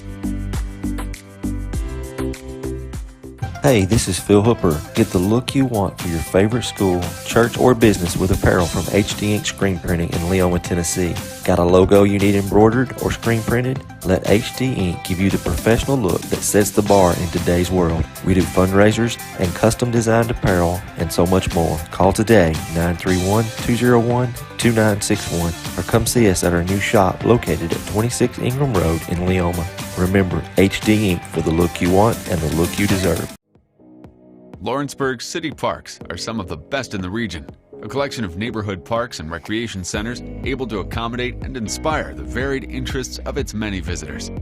Hey, this is Phil Hooper. Get the look you want for your favorite school, church, or business with apparel from HD Ink Screen Printing in Leoma, Tennessee. Got a logo you need embroidered or screen printed? Let HD Ink give you the professional look that sets the bar in today's world. We do fundraisers and custom designed apparel and so much more. Call today, 931-201-2961, or come see us at our new shop located at 26 Ingram Road in Leoma. Remember, HD Ink for the look you want and the look you deserve. Lawrenceburg City Parks are some of the best in the region. A collection of neighborhood parks and recreation centers able to accommodate and inspire the varied interests of its many visitors.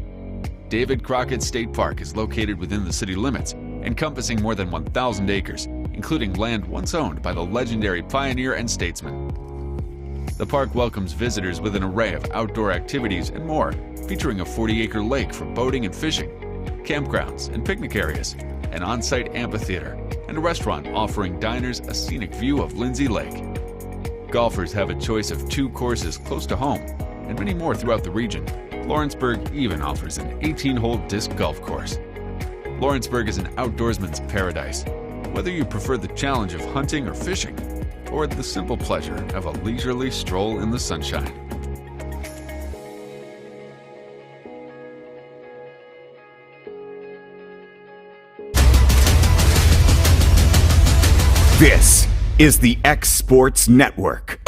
David Crockett State Park is located within the city limits, encompassing more than 1,000 acres, including land once owned by the legendary pioneer and statesman. The park welcomes visitors with an array of outdoor activities and more, featuring a 40-acre lake for boating and fishing, campgrounds and picnic areas, an on-site amphitheater, and a restaurant offering diners a scenic view of Lindsay Lake. Golfers have a choice of 2 courses close to home, and many more throughout the region. Lawrenceburg even offers an 18-hole disc golf course. Lawrenceburg is an outdoorsman's paradise, whether you prefer the challenge of hunting or fishing, or the simple pleasure of a leisurely stroll in the sunshine. This is the xSports Network.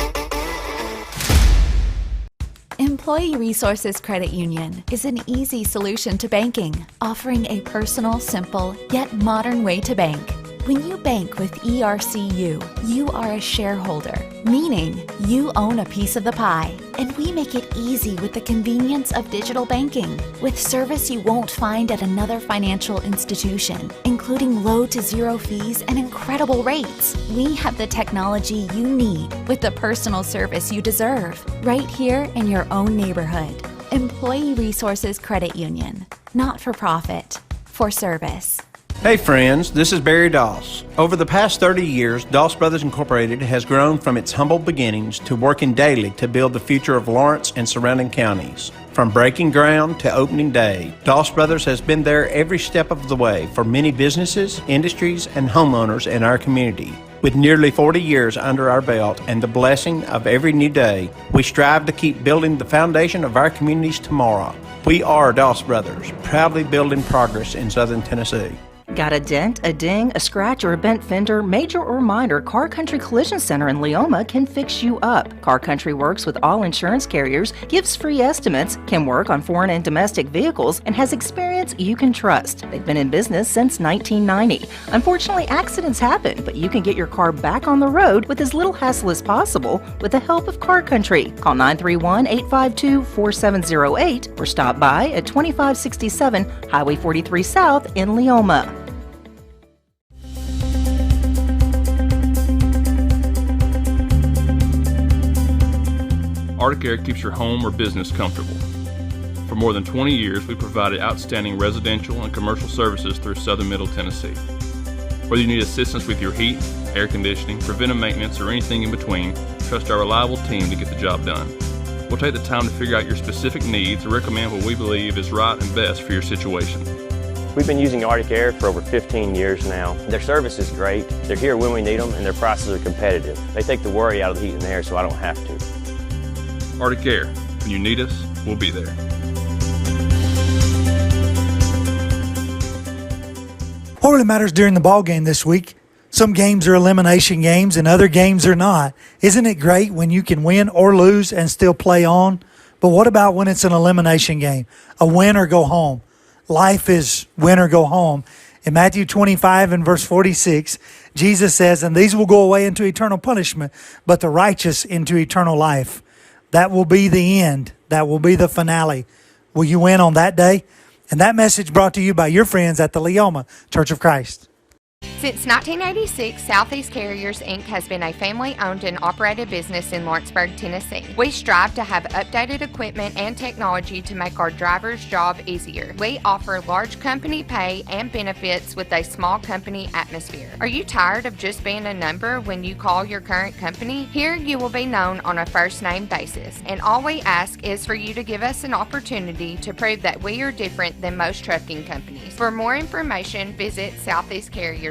Employee Resources Credit Union is an easy solution to banking, offering a personal, simple, yet modern way to bank. When you bank with ERCU, you are a shareholder, meaning you own a piece of the pie. And we make it easy with the convenience of digital banking, with service you won't find at another financial institution, including low to zero fees and incredible rates. We have the technology you need with the personal service you deserve, right here in your own neighborhood. Employee Resources Credit Union, not for profit, for service. Hey friends, this is Barry Doss. Over the past 30 years, Doss Brothers Incorporated has grown from its humble beginnings to working daily to build the future of Lawrence and surrounding counties. From breaking ground to opening day, Doss Brothers has been there every step of the way for many businesses, industries, and homeowners in our community. With nearly 40 years under our belt and the blessing of every new day, we strive to keep building the foundation of our communities tomorrow. We are Doss Brothers, proudly building progress in Southern Tennessee. Got a dent, a ding, a scratch, or a bent fender? Major or minor, Car Country Collision Center in Leoma can fix you up. Car Country works with all insurance carriers, gives free estimates, can work on foreign and domestic vehicles, and has experience you can trust. They've been in business since 1990. Unfortunately, accidents happen, but you can get your car back on the road with as little hassle as possible with the help of Car Country. Call 931-852-4708 or stop by at 2567 Highway 43 South in Leoma. Arctic Air keeps your home or business comfortable. For more than 20 years, we provided outstanding residential and commercial services through Southern Middle Tennessee. Whether you need assistance with your heat, air conditioning, preventive maintenance, or anything in between, trust our reliable team to get the job done. We'll take the time to figure out your specific needs and recommend what we believe is right and best for your situation. We've been using Arctic Air for over 15 years now. Their service is great, they're here when we need them, and their prices are competitive. They take the worry out of the heat and air so I don't have to. Arctic Air. When you need us, we'll be there. What really matters during the ball game this week? Some games are elimination games and other games are not. Isn't it great when you can win or lose and still play on? But what about when it's an elimination game? A win or go home. Life is win or go home. In Matthew 25 and verse 46, Jesus says, "And these will go away into eternal punishment, but the righteous into eternal life." That will be the end. That will be the finale. Will you win on that day? And that message brought to you by your friends at the Leoma Church of Christ. Since 1986, Southeast Carriers, Inc. has been a family-owned and operated business in Lawrenceburg, Tennessee. We strive to have updated equipment and technology to make our drivers' job easier. We offer large company pay and benefits with a small company atmosphere. Are you tired of just being a number when you call your current company? Here you will be known on a first-name basis, and all we ask is for you to give us an opportunity to prove that we are different than most trucking companies. For more information, visit southeastcarriers.com.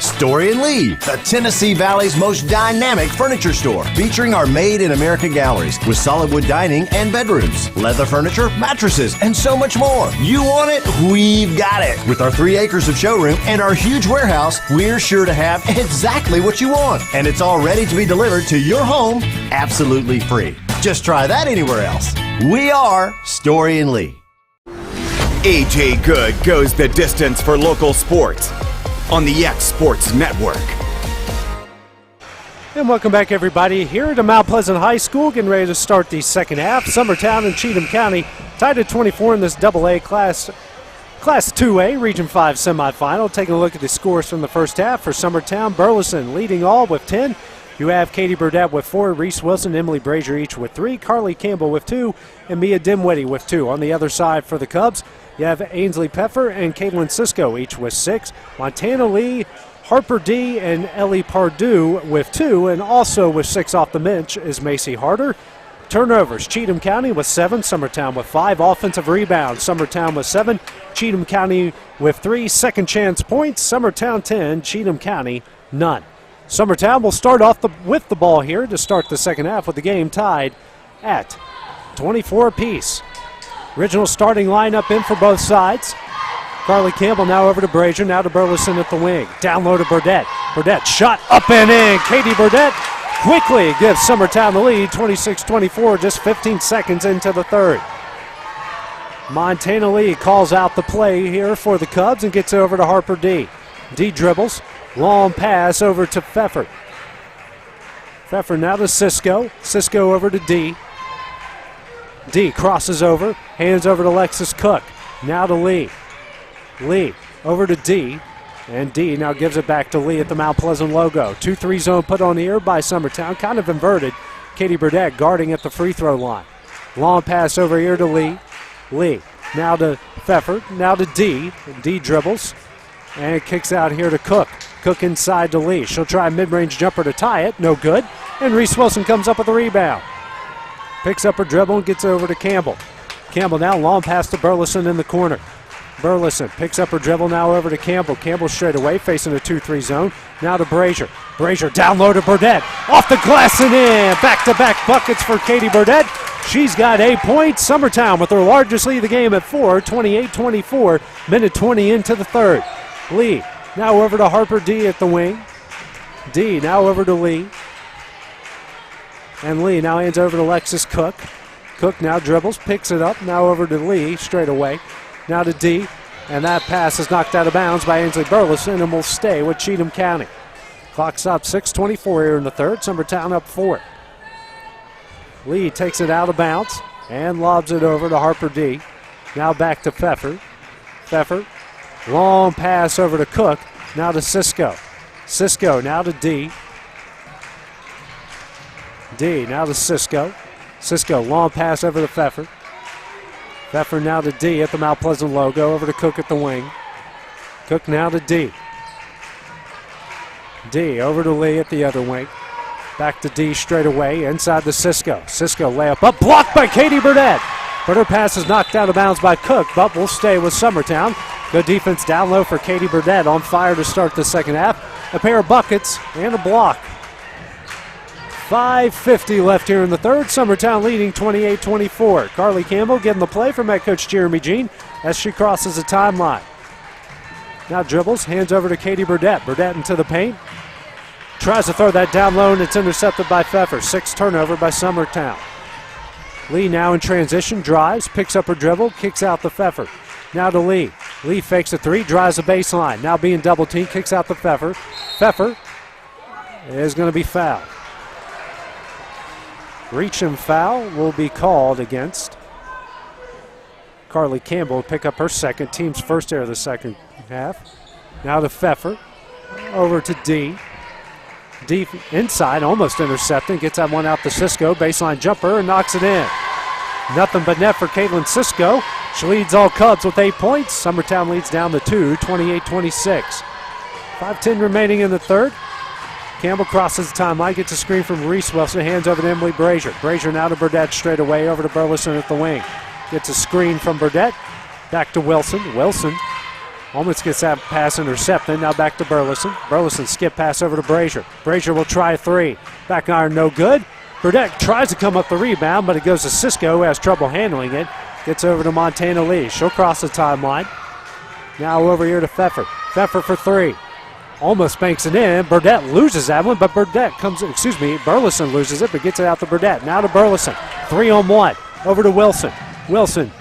Story and Lee, the Tennessee Valley's most dynamic furniture store, featuring our Made in America galleries with solid wood dining and bedrooms, leather furniture, mattresses, and so much more. You want it? We've got it. With our 3 acres of showroom and our huge warehouse, we're sure to have exactly what you want. And it's all ready to be delivered to your home absolutely free. Just try that anywhere else. We are Story and Lee. AJ Good goes the distance for local sports on the xSports Network. And welcome back, everybody, here at Mount Pleasant High School, getting ready to start the second half. Summertown and Cheatham County tied at 24 in this AA Class 2A Region 5 semifinal. Taking a look at the scores from the first half for Summertown. Burleson leading all with 10. You have Katie Burdett with 4, Reese Wilson, Emily Brazier each with 3, Carly Campbell with 2, and Mia Dimwitty with 2. On the other side for the Cubs, you have Ainsley Pfeffer and Caitlin Cisco each with 6. Montana Lee, Harper D, and Ellie Pardue with 2, and also with 6 off the bench is Macy Harder. Turnovers, Cheatham County with 7, Summertown with 5. Offensive rebounds, Summertown with 7, Cheatham County with 3. Second chance points, Summertown 10, Cheatham County none. Summertown will start off with the ball here to start the second half with the game tied at 24 apiece. Original starting lineup in for both sides. Carly Campbell now over to Brazier, now to Burleson at the wing. Down low to Burdett. Burdett shot up and in. Katie Burdett quickly gives Summertown the lead, 26-24, just 15 seconds into the third. Montana Lee calls out the play here for the Cubs and gets over to Harper D. D dribbles. Long pass over to Pfeffer. Pfeffer now to Cisco. Cisco over to D. D crosses over, hands over to Lexus Cook. Now to Lee. Lee over to D. And D now gives it back to Lee at the Mount Pleasant logo. 2-3 zone put on here by Summertown, kind of inverted. Katie Burdett guarding at the free throw line. Long pass over here to Lee. Lee now to Pfeffer, now to D. D dribbles and kicks out here to Cook. Cook inside to Lee. She'll try a mid-range jumper to tie it. No good. And Reese Wilson comes up with a rebound. Picks up her dribble and gets over to Campbell. Campbell now long pass to Burleson in the corner. Burleson picks up her dribble, now over to Campbell. Campbell straight away, facing a 2-3 zone. Now to Brazier. Brazier down low to Burdett. Off the glass and in. Back-to-back buckets for Katie Burdett. She's got 8 points. Summertown with their largest lead of the game at 4, 28-24. Minute 20 into the third. Lee now over to Harper D at the wing. D now over to Lee. And Lee now hands over to Lexus Cook. Cook now dribbles, picks it up. Now over to Lee straight away. Now to D, and that pass is knocked out of bounds by Ainsley Burleson and will stay with Cheatham County. Clock stops 6:24 here in the third. Summertown up 4. Lee takes it out of bounds and lobs it over to Harper D. Now back to Pfeffer. Pfeffer, long pass over to Cook. Now to Cisco. Cisco now to D. D now to Cisco. Cisco, long pass over to Pfeffer. Pfeffer now to D at the Mount Pleasant logo, over to Cook at the wing. Cook now to D. D over to Lee at the other wing. Back to D straight away, inside to Cisco. Cisco layup up, blocked by Katie Burdett. But her pass is knocked out of bounds by Cook, but will stay with Summertown. Good defense down low for Katie Burdett, on fire to start the second half. A pair of buckets and a block. 5:50 left here in the third. Summertown leading 28-24. Carly Campbell getting the play from head coach Jeremy Jean as she crosses the timeline. Now dribbles, hands over to Katie Burdett. Burdett into the paint. Tries to throw that down low, and it's intercepted by Pfeffer. 6th turnover by Summertown. Lee now in transition, drives, picks up her dribble, kicks out to Pfeffer. Now to Lee. Lee fakes a 3, drives the baseline. Now being double teamed, kicks out to Pfeffer. Pfeffer is going to be fouled. Reach and foul will be called against Carly Campbell. Pick up her second, team's first error of the second half. Now to Pfeffer, over to D. D inside, almost intercepting, gets that one out to Cisco, baseline jumper, and knocks it in. Nothing but net for Caitlin Cisco. She leads all Cubs with 8 points. Summertown leads down to 2, 28-26. 5:10 remaining in the third. Campbell crosses the timeline, gets a screen from Reese Wilson, hands over to Emily Brazier. Brazier now to Burdett straight away, over to Burleson at the wing. Gets a screen from Burdett, back to Wilson. Wilson almost gets that pass intercepted, now back to Burleson. Burleson skip pass over to Brazier. Brazier will try a 3. Back iron no good. Burdett tries to come up the rebound, but it goes to Cisco, who has trouble handling it. Gets over to Montana Lee. She'll cross the timeline. Now over here to Pfeffer. Pfeffer for 3. Almost banks it in. Burdett loses that one, but Burleson loses it, but gets it out to Burdett. Now to Burleson. 3-on-1. Over to Wilson. Wilson.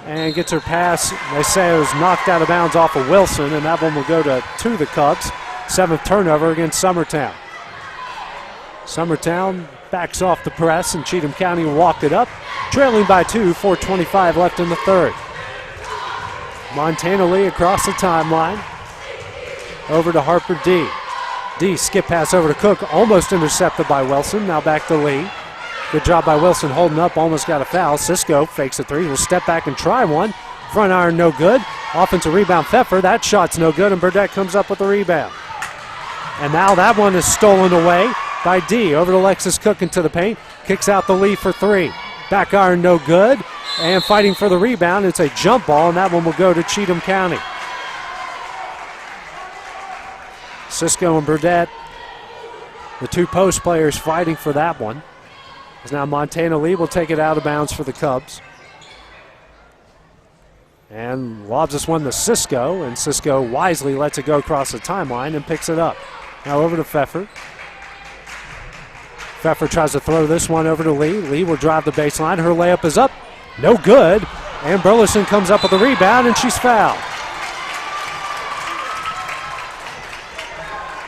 And gets her pass. They say it was knocked out of bounds off of Wilson, and that one will go to the Cubs. 7th turnover against Summertown. Summertown backs off the press, and Cheatham County walked it up. Trailing by 2, 4:25 left in the third. Montana Lee across the timeline. Over to Harper D. D skip pass over to Cook, almost intercepted by Wilson. Now back to Lee. Good job by Wilson holding up, almost got a foul. Cisco fakes a 3, will step back and try one. Front iron no good. Offensive rebound Pfeffer, that shot's no good, and Burdett comes up with the rebound. And now that one is stolen away by D. Over to Lexus Cook into the paint, kicks out the Lee for 3. Back iron no good, and fighting for the rebound, it's a jump ball, and that one will go to Cheatham County. Cisco and Burdett, the two post players fighting for that one. As now Montana Lee will take it out of bounds for the Cubs. And lobs this one to Cisco, and Cisco wisely lets it go across the timeline and picks it up. Now over to Pfeffer. Pfeffer tries to throw this one over to Lee. Lee will drive the baseline. Her layup is up. No good. And Burleson comes up with the rebound, and she's fouled.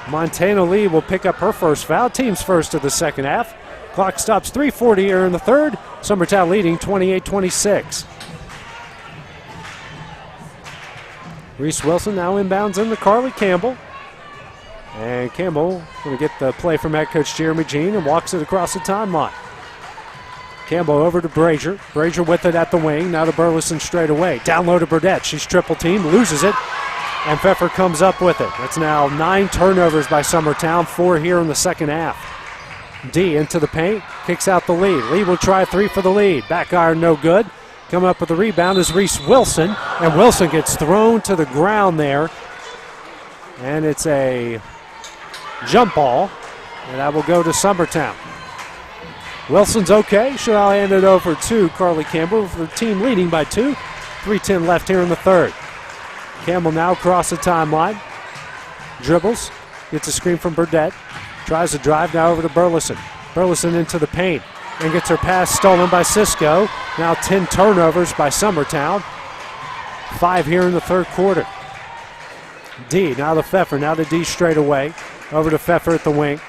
Montana Lee will pick up her first foul, team's first of the second half. Clock stops 3:40 here in the third. Summertown leading 28-26. Reese Wilson now inbounds into Carly Campbell. And Campbell going to get the play from head coach Jeremy Jean and walks it across the timeline. Campbell over to Brazier. Brazier with it at the wing. Now to Burleson straight away. Down low to Burdett. She's triple teamed, loses it. And Pfeffer comes up with it. That's now 9 turnovers by Summertown, 4 here in the second half. D into the paint, kicks out the lead. Lee will try a 3 for the lead. Back iron no good. Coming up with the rebound is Reese Wilson, and Wilson gets thrown to the ground there. And it's a jump ball, and that will go to Summertown. Wilson's okay. She'll now hand it over to Carly Campbell for the team leading by 2. 3:10 left here in the third. Campbell now across the timeline. Dribbles. Gets a screen from Burdett. Tries to drive now over to Burleson. Burleson into the paint and gets her pass stolen by Cisco. Now 10 turnovers by Summertown. 5 here in the third quarter. D, now to Pfeffer, now to D straight away. Over to Pfeffer at the wing.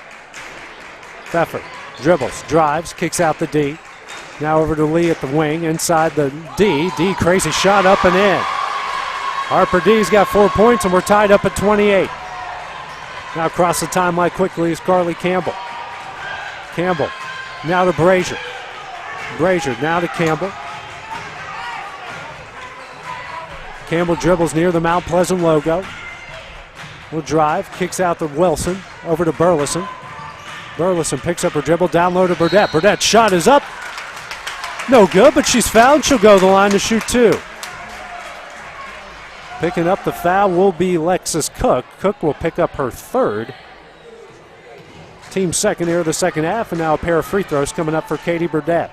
Pfeffer dribbles, drives, kicks out the D. Now over to Lee at the wing, inside the D. D, crazy shot up and in. Harper D's got 4 points, and we're tied up at 28. Now across the timeline quickly is Carly Campbell. Campbell, now to Brazier. Brazier, now to Campbell. Campbell dribbles near the Mount Pleasant logo. Will drive, kicks out to Wilson, over to Burleson. Burleson picks up her dribble, down low to Burdett. Burdett's shot is up. No good, but she's fouled. She'll go to the line to shoot 2. Picking up the foul will be Lexus Cook. Cook will pick up her third. Team second here of the second half, and now a pair of free throws coming up for Katie Burdett.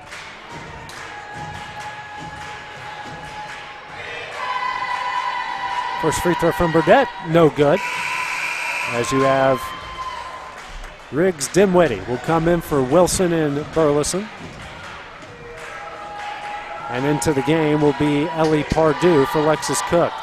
First free throw from Burdett, no good. As you have Riggs Dimwitty will come in for Wilson and Burleson. And into the game will be Ellie Pardue for Lexus Cook.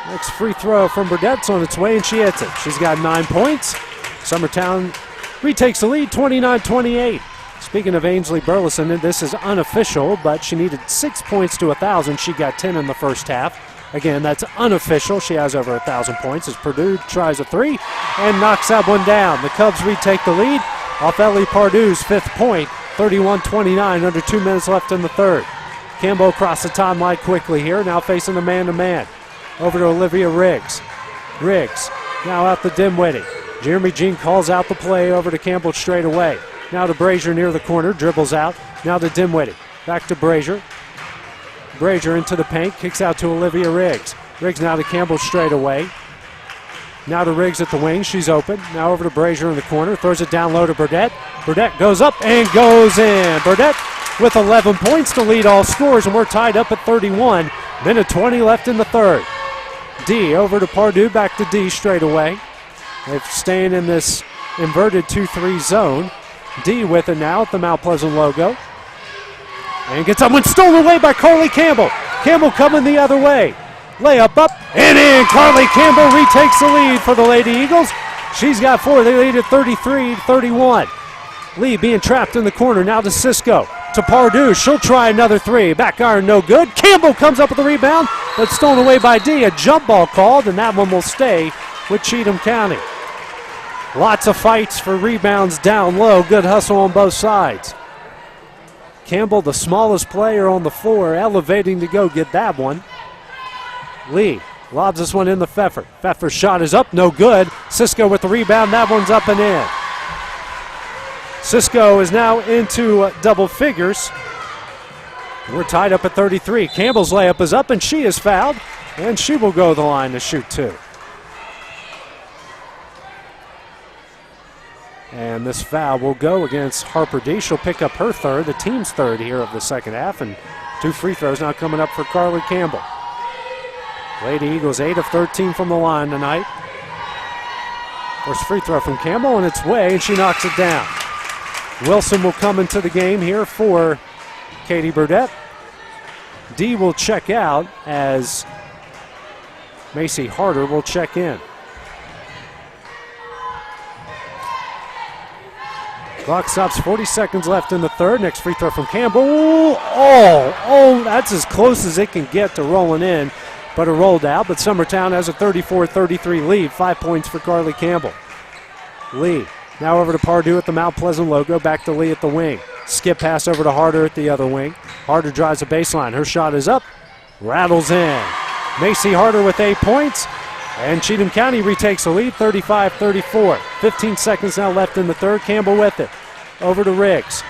Next free throw from Burdett's on its way, and she hits it. She's got 9 points. Summertown retakes the lead, 29-28. Speaking of Ainsley Burleson, this is unofficial, but she needed 6 points to 1,000. She got 10 in the first half. Again, that's unofficial. She has over 1,000 points as Purdue tries a 3 and knocks that one down. The Cubs retake the lead off Ellie Pardue's 5th point, 31-29, under 2 minutes left in the third. Campbell across the timeline quickly here, now facing a man-to-man. Over to Olivia Riggs. Riggs now out to Dimwitty. Jeremy Jean calls out the play over to Campbell straight away. Now to Brazier near the corner, dribbles out. Now to Dimwitty. Back to Brazier. Brazier into the paint, kicks out to Olivia Riggs. Riggs now to Campbell straight away. Now to Riggs at the wing, she's open. Now over to Brazier in the corner, throws it down low to Burdett. Burdett goes up and goes in. Burdett with 11 points to lead all scores, and we're tied up at 31. Minute 20 left in the third. D over to Pardue, back to D straight away. They're staying in this inverted 2-3 zone. D with it now at the Mount Pleasant logo. And gets someone stolen away by Carly Campbell. Campbell coming the other way. Layup up and in. Carly Campbell retakes the lead for the Lady Eagles. She's got 4. They lead at 33-31. Lee being trapped in the corner. Now to Cisco. To Pardue. She'll try another 3. Back iron, no good. Campbell comes up with the rebound, but stolen away by D. A jump ball called, and that one will stay with Cheatham County. Lots of fights for rebounds down low. Good hustle on both sides. Campbell, the smallest player on the floor, elevating to go get that one. Lee lobs this one in the Pfeffer. Pfeffer's shot is up, no good. Cisco with the rebound, that one's up and in. Cisco is now into double figures. We're tied up at 33. Campbell's layup is up, and she is fouled, and she will go to the line to shoot 2. And this foul will go against Harper D. She'll pick up her third, the team's third here of the second half, and 2 free throws now coming up for Carly Campbell. Lady Eagles 8 of 13 from the line tonight. First free throw from Campbell on its way, and she knocks it down. Wilson will come into the game here for Katie Burdett. D will check out as Macy Harder will check in. Clock stops, 40 seconds left in the third. Next free throw from Campbell. Oh, that's as close as it can get to rolling in, but it rolled out. But Summertown has a 34-33 lead. 5 points for Carly Campbell. Lee now over to Pardue at the Mount Pleasant logo. Back to Lee at the wing. Skip pass over to Harder at the other wing. Harder drives the baseline. Her shot is up. Rattles in. Macy Harder with 8 points. And Cheatham County retakes the lead, 35-34. 15 seconds now left in the third. Campbell with it. Over to Riggs.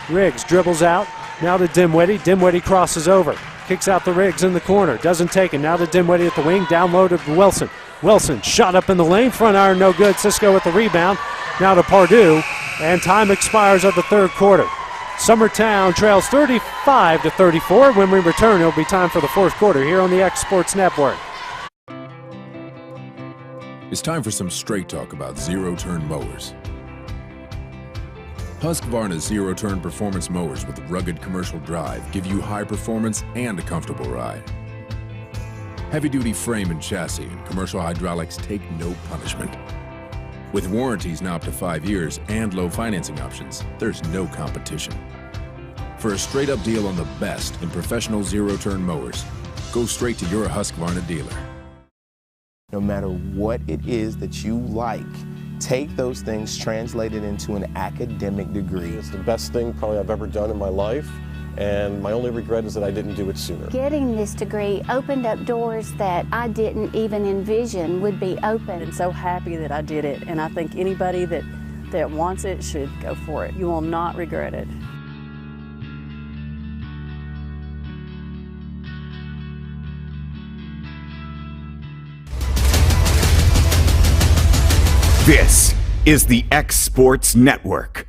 Riggs dribbles out. Now to Dimwitty. Dimwitty crosses over. Kicks out the Riggs in the corner. Doesn't take it. Now to Dimwitty at the wing. Down low to Wilson. Wilson shot up in the lane. Front iron no good. Cisco with the rebound. Now to Pardue. And time expires of the third quarter. Summertown trails 35-34. When we return, it'll be time for the fourth quarter here on the xSports Network. It's time for some straight talk about zero-turn mowers. Husqvarna's zero-turn performance mowers with rugged commercial drive give you high performance and a comfortable ride. Heavy-duty frame and chassis and commercial hydraulics take no punishment. With warranties now up to 5 years and low financing options, there's no competition. For a straight-up deal on the best in professional zero-turn mowers, go straight to your Husqvarna dealer. No matter what it is that you like, take those things, translate it into an academic degree. It's the best thing probably I've ever done in my life, and my only regret is that I didn't do it sooner. Getting this degree opened up doors that I didn't even envision would be open. I'm so happy that I did it, and I think anybody that wants it should go for it. You will not regret it. This is the xSports Network.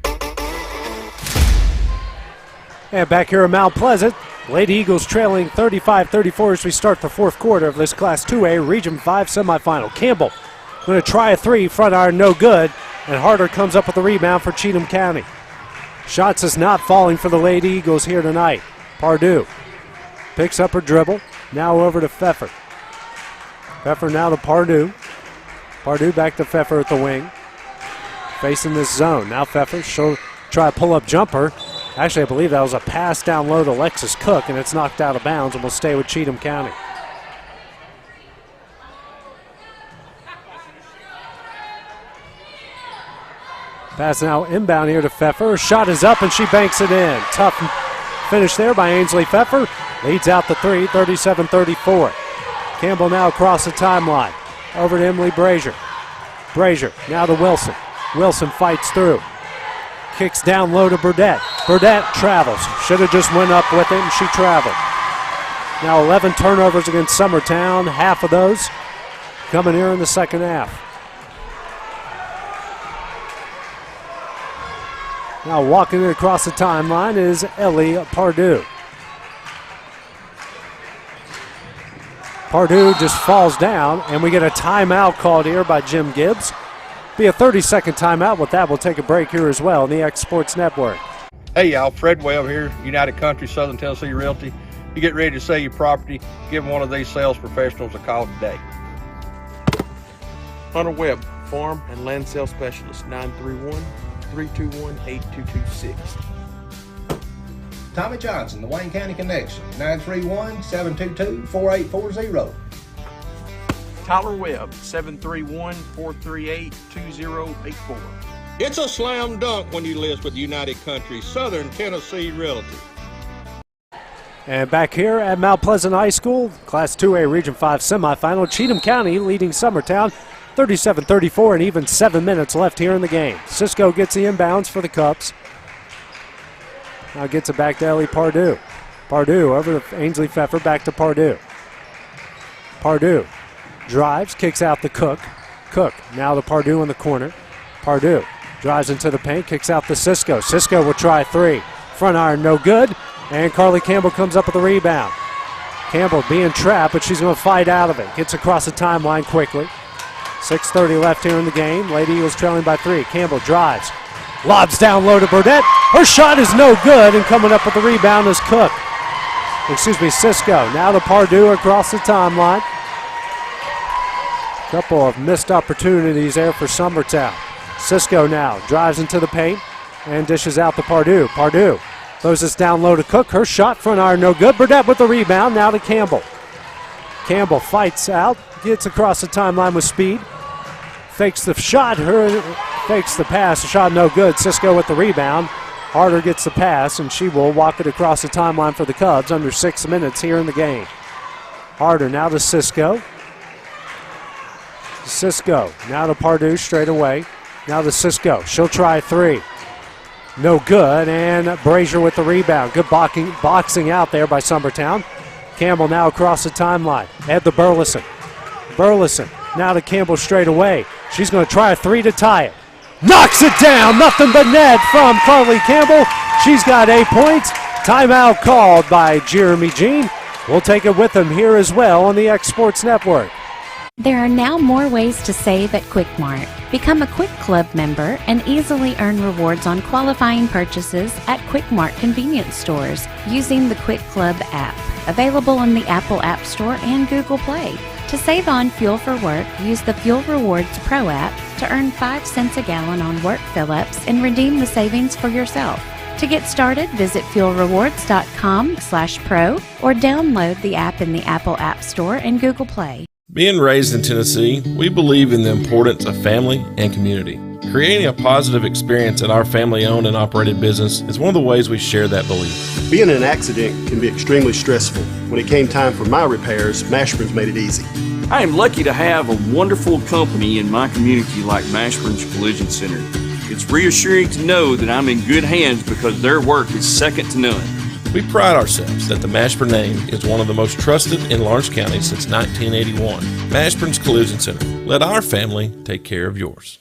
And back here in Mount Pleasant, Lady Eagles trailing 35-34 as we start the fourth quarter of this Class 2A Region 5 semifinal. Campbell going to try a three, front iron no good, and Harder comes up with the rebound for Cheatham County. Shots is not falling for the Lady Eagles here tonight. Pardue picks up her dribble, now over to Pfeffer. Pfeffer now to Pardue. Pardue back to Pfeffer at the wing. Facing this zone. Now Pfeffer, she'll try a pull-up jumper. Actually, I believe that was a pass down low to Alexis Cook, and it's knocked out of bounds and will stay with Cheatham County. Pass now inbound here to Pfeffer. Her shot is up, and she banks it in. Tough finish there by Ainsley Pfeffer. Leads out the three, 37-34. Campbell now across the timeline. Over to Emily Brazier. Brazier now to Wilson. Wilson fights through. Kicks down low to Burdett. Burdett travels. Should have just went up with it, and she traveled. Now 11 turnovers against Summertown. Half of those coming here in the second half. Now walking it across the timeline is Ellie Pardue. Pardue just falls down, and we get a timeout called here by Jim Gibbs. Be a 30-second timeout. With that, we'll take a break here as well on the xSports Network. Hey, y'all. Fred Webb here, United Country Southern Tennessee Realty. You get ready to sell your property, give one of these sales professionals a call today. Hunter Webb, Farm and Land Sales Specialist, 931-321-8226. Tommy Johnson, the Wayne County Connection, 931-722-4840. Tyler Webb, 731-438-2084. It's a slam dunk when you list with United Country Southern Tennessee Realty. And back here at Mount Pleasant High School, Class 2A Region 5 semifinal, Cheatham County leading Summertown 37-34, and even 7 minutes left here in the game. Cisco gets the inbounds for the Cups. Now gets it back to Ellie Pardue. Pardue over to Ainsley Pfeffer, back to Pardue. Pardue drives, kicks out the Cook. Cook now to Pardue in the corner. Pardue drives into the paint, kicks out to Cisco. Cisco will try three. Front iron no good, and Carly Campbell comes up with a rebound. Campbell being trapped, but she's going to fight out of it. Gets across the timeline quickly. 6:30 left here in the game. Lady Eagles trailing by 3. Campbell drives. Lobs down low to Burdett. Her shot is no good, and coming up with the rebound is Cook. Cisco. Now to Pardue across the timeline. Couple of missed opportunities there for Summertown. Cisco now drives into the paint and dishes out to Pardue. Pardue throws this down low to Cook. Her shot, front iron no good. Burdett with the rebound. Now to Campbell. Campbell fights out, gets across the timeline with speed. Fakes the shot, fakes the pass, the shot no good. Cisco with the rebound. Harder gets the pass, and she will walk it across the timeline for the Cubs under 6 minutes here in the game. Harder now to Cisco. Cisco now to Pardue straight away. Now to Cisco. She'll try three. No good, and Brazier with the rebound. Good boxing out there by Summertown. Campbell now across the timeline. Ed to Burleson. Burleson now to Campbell straight away. She's going to try a three to tie it. Knocks it down. Nothing but net from Carly Campbell. She's got 8 points. Timeout called by Jeremy Jean. We'll take it with him here as well on the xSports Network. There are now more ways to save at QuickMart. Become a Quick Club member and easily earn rewards on qualifying purchases at QuickMart convenience stores using the Quick Club app, available on the Apple App Store and Google Play. To save on fuel for work, use the Fuel Rewards Pro app to earn 5 cents a gallon on work fill-ups and redeem the savings for yourself. To get started, visit fuelrewards.com/pro or download the app in the Apple App Store and Google Play. Being raised in Tennessee, we believe in the importance of family and community. Creating a positive experience at our family-owned and operated business is one of the ways we share that belief. Being in an accident can be extremely stressful. When it came time for my repairs, Mashburn's made it easy. I am lucky to have a wonderful company in my community like Mashburn's Collision Center. It's reassuring to know that I'm in good hands because their work is second to none. We pride ourselves that the Mashburn name is one of the most trusted in Lawrence County since 1981. Mashburn's Collision Center. Let our family take care of yours.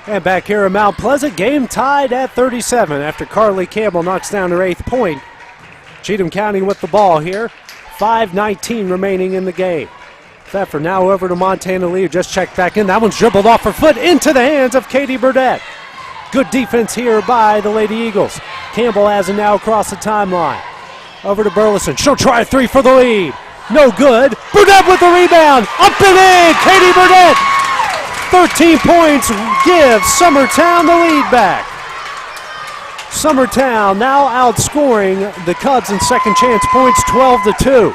And back here in Mount Pleasant, game tied at 37 after Carly Campbell knocks down her 8th point. Cheatham County with the ball here. 5:19 remaining in the game. Pfeffer now over to Montana Lee, who just checked back in. That one's dribbled off her foot into the hands of Katie Burdett. Good defense here by the Lady Eagles. Campbell has it now across the timeline. Over to Burleson. She'll try a three for the lead. No good. Burdett with the rebound. Up and in. Katie Burdett. 13 points gives Summertown the lead back. Summertown now outscoring the Cubs in second chance points 12-2.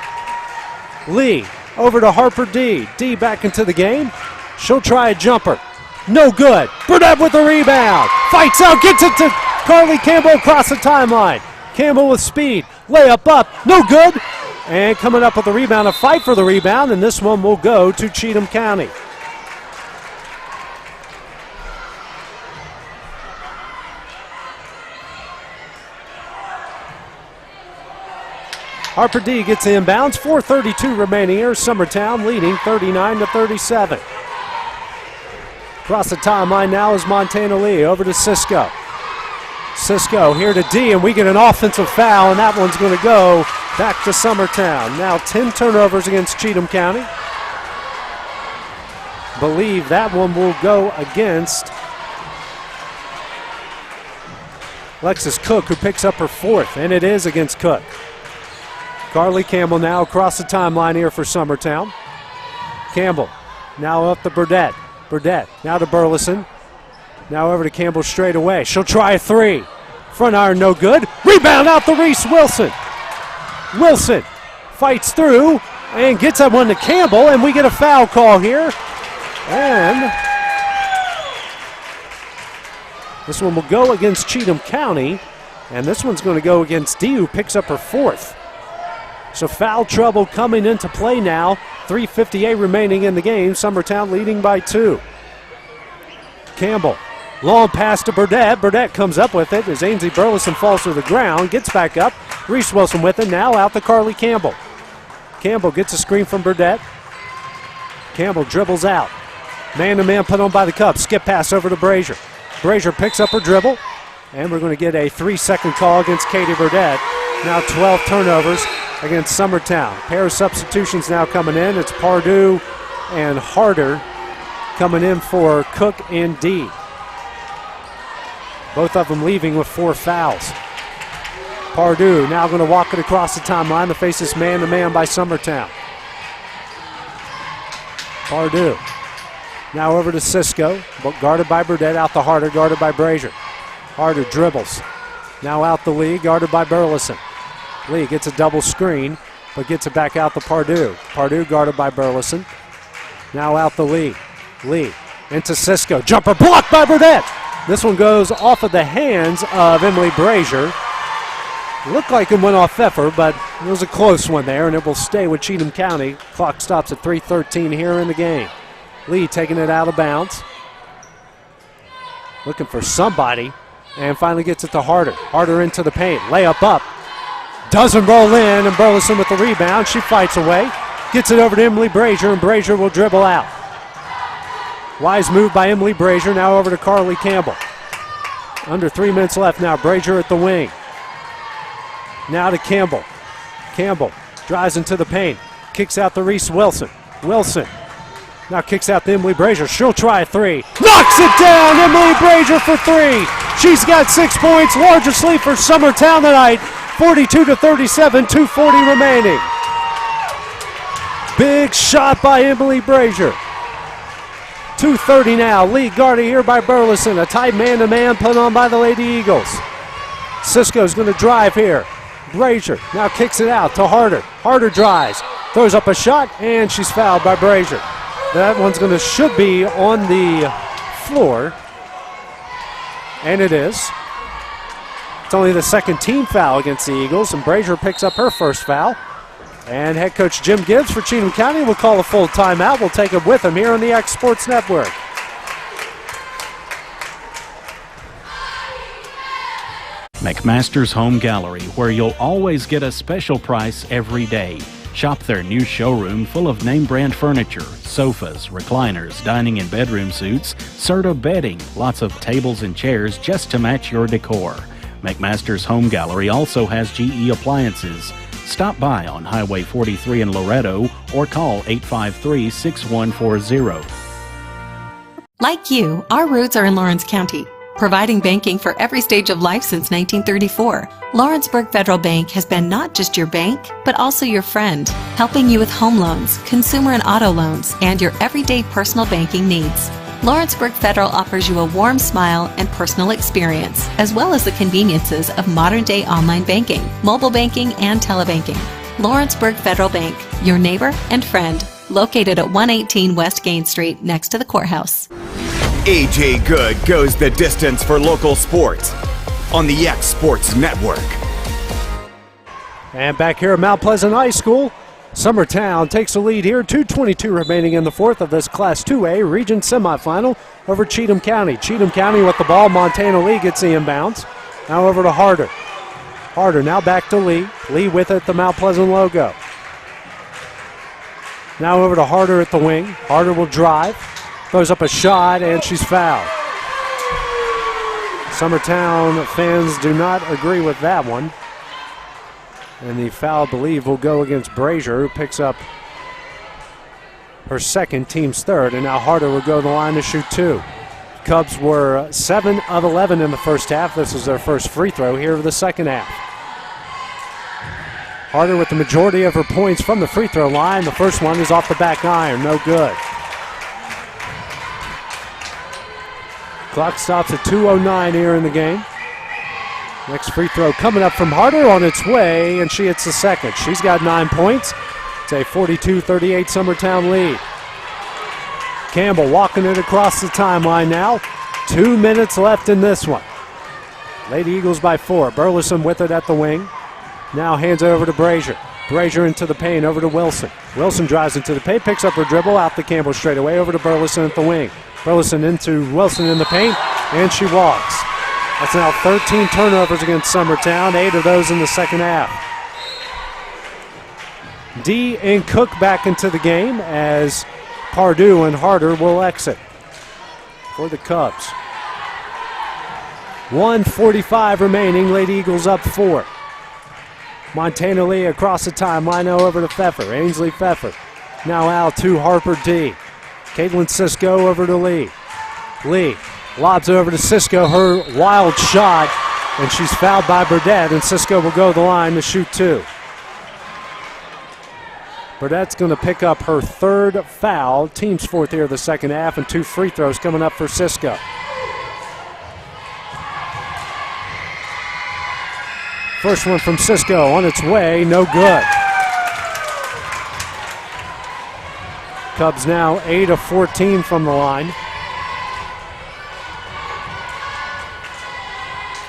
Lee over to Harper D. D back into the game. She'll try a jumper. No good. Burdett with the rebound. Fights out, gets it to Carly Campbell across the timeline. Campbell with speed. Layup up. No good. And coming up with the rebound, a fight for the rebound, and this one will go to Cheatham County. Harper D gets the inbounds. 4:32 remaining here. Summertown leading 39-37. Across the timeline now is Montana Lee. Over to Cisco. Cisco here to D, and we get an offensive foul, and that one's going to go back to Summertown. Now 10 turnovers against Cheatham County. Believe that one will go against Alexis Cook, who picks up her 4th, and it is against Cook. Carly Campbell now across the timeline here for Summertown. Campbell now up to Burdett. Burdett now to Burleson. Now over to Campbell straight away. She'll try a three. Front iron no good. Rebound out to Reese Wilson. Wilson fights through and gets that one to Campbell, and we get a foul call here. And this one will go against Cheatham County, and this one's going to go against D, who picks up her 4th. So foul trouble coming into play now. 3:58 remaining in the game. Summertown leading by 2. Campbell, long pass to Burdett. Burdett comes up with it as Ainsley Burleson falls to the ground. Gets back up. Reese Wilson with it. Now out to Carly Campbell. Campbell gets a screen from Burdett. Campbell dribbles out. Man-to-man put on by the Cubs. Skip pass over to Brazier. Brazier picks up her dribble. And we're going to get a 3-second call against Katie Burdett. Now 12 turnovers against Summertown. Pair of substitutions now coming in. It's Pardue and Harder coming in for Cook and D. Both of them leaving with 4 fouls. Pardue now going to walk it across the timeline to face this man-to-man by Summertown. Pardue now over to Cisco, guarded by Burdett, out to Harder, guarded by Brazier. Harder dribbles. Now out the Lee, guarded by Burleson. Lee gets a double screen, but gets it back out to Pardue. Pardue guarded by Burleson. Now out the Lee. Lee into Cisco. Jumper blocked by Burdett. This one goes off of the hands of Emily Brazier. Looked like it went off Pfeffer, but it was a close one there, and it will stay with Cheatham County. Clock stops at 3:13 here in the game. Lee taking it out of bounds. Looking for somebody. and finally gets it to Harder. Harder into the paint. Layup up. Doesn't roll in, and Burleson with the rebound. She fights away. Gets it over to Emily Brazier, and Brazier will dribble out. Wise move by Emily Brazier. Now over to Carly Campbell. Under 3 minutes left now. Brazier at the wing. Now to Campbell. Campbell drives into the paint. Kicks out to Reese Wilson. Wilson now kicks out to Emily Brazier. She'll try a three. Knocks it down. Emily Brazier for three. She's got 6 points. Largest lead for Summertown tonight. 42-37, 2:40 remaining. Big shot by Emily Brazier. 2:30 now. Lead guarded here by Burleson. A tight man-to-man put on by the Lady Eagles. Cisco's going to drive here. Brazier now kicks it out to Harder. Harder drives. Throws up a shot, and she's fouled by Brazier. That one's should be on the floor. And it is. It's only the second team foul against the Eagles, and Brazier picks up her first foul. And head coach Jim Gibbs for Cheatham County will call a full timeout. We'll take it with him here on the xSports Network. McMaster's Home Gallery, where you'll always get a special price every day. Shop their new showroom full of name-brand furniture, sofas, recliners, dining and bedroom suites, Serta bedding, lots of tables and chairs just to match your decor. McMaster's Home Gallery also has GE appliances. Stop by on Highway 43 in Loretto or call 853-6140. Like you, our roots are in Lawrence County, providing banking for every stage of life since 1934. Lawrenceburg Federal Bank has been not just your bank, but also your friend, helping you with home loans, consumer and auto loans, and your everyday personal banking needs. Lawrenceburg Federal offers you a warm smile and personal experience, as well as the conveniences of modern-day online banking, mobile banking, and telebanking. Lawrenceburg Federal Bank, your neighbor and friend, located at 118 West Gain Street, next to the courthouse. AJ Good goes the distance for local sports on the xSports Network. And back here at Mount Pleasant High School, Summertown takes the lead here. 2:22 remaining in the fourth of this Class 2A Region Semifinal over Cheatham County. Cheatham County with the ball. Montana Lee gets the inbounds. Now over to Harder. Harder now back to Lee. Lee with it, the Mount Pleasant logo. Now over to Harder at the wing. Harder will drive. Throws up a shot, and she's fouled. Summertown fans do not agree with that one. And the foul, I believe, will go against Brazier, who picks up her second, team's third. And now Harder will go to the line to shoot two. Cubs were 7 of 11 in the first half. This is their first free throw here of the second half. Harder with the majority of her points from the free throw line. The first one is off the back iron, no good. Clock stops at 2:09 here in the game. Next free throw coming up from Harder, on its way, and she hits the second. She's got 9 points. It's a 42-38 Summertown lead. Campbell walking it across the timeline now. 2 minutes left in this one. Lady Eagles by 4. Burleson with it at the wing. Now hands it over to Brazier. Brazier into the paint, over to Wilson. Wilson drives into the paint, picks up her dribble, out to Campbell straight away, over to Burleson at the wing. Burleson into Wilson in the paint, and she walks. That's now 13 turnovers against Summertown, 8 of those in the second half. D and Cook back into the game as Pardue and Harder will exit for the Cubs. 1:45 remaining, Lady Eagles up 4. Montana Lee across the timeline, now over to Pfeffer. Ainsley Pfeffer now out to Harper D. Caitlin Cisco over to Lee. Lee lobs it over to Cisco, her wild shot, and she's fouled by Burdett, and Cisco will go to the line to shoot two. Burdett's going to pick up her third foul, team's fourth here of the second half, and 2 free throws coming up for Cisco. First one from Cisco on its way, no good. Cubs now 8 of 14 from the line.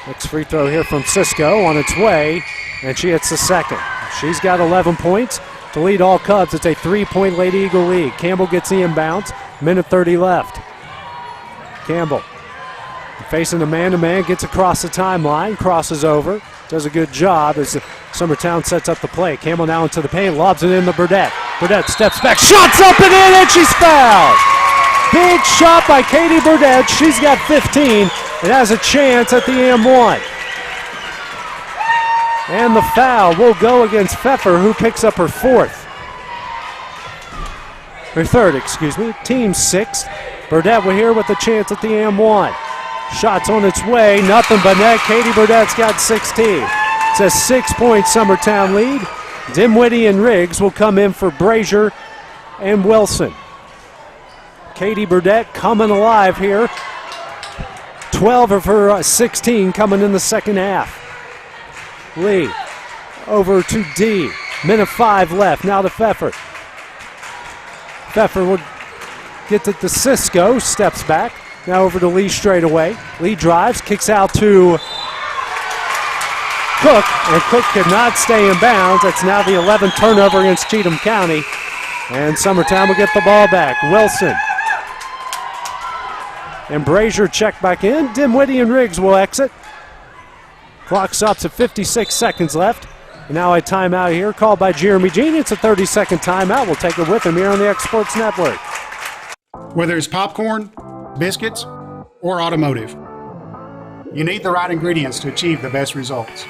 Next free throw here from Cisco on its way, and she hits the second. She's got 11 points to lead all Cubs. It's a 3-point Lady Eagle lead. Campbell gets the inbounds. Minute 30 left. Campbell Facing a man-to-man, gets across the timeline, crosses over, does a good job as Summertown sets up the play. Campbell now into the paint, lobs it in to Burdett. Burdett steps back, shots up and in, and she's fouled. Big shot by Katie Burdett. She's got 15 and has a chance at the M1. And the foul will go against Pfeffer, who picks up her third, team sixth. Burdett will here with a chance at the M1. Shots on its way, nothing but net. Katie Burdett's got 16. It's a 6-point Summertown lead. Dimwitty and Riggs will come in for Brazier and Wilson. Katie Burdett coming alive here. 12 of her 16 coming in the second half. Lee over to D. Minute 5 left. Now to Pfeffer. Pfeffer will get it to Cisco. Steps back. Now over to Lee straight away. Lee drives. Kicks out to Cook. And Cook could not stay in bounds. That's now the 11th turnover against Cheatham County. And Summertown will get the ball back. Wilson. And Brazier check back in. Dimwitty and Riggs will exit. Clock stops at 56 seconds left. And now a timeout here called by Jeremy Jean. It's a 30-second timeout. We'll take it with him here on the xSports Network. Whether it's popcorn, biscuits, or automotive, you need the right ingredients to achieve the best results.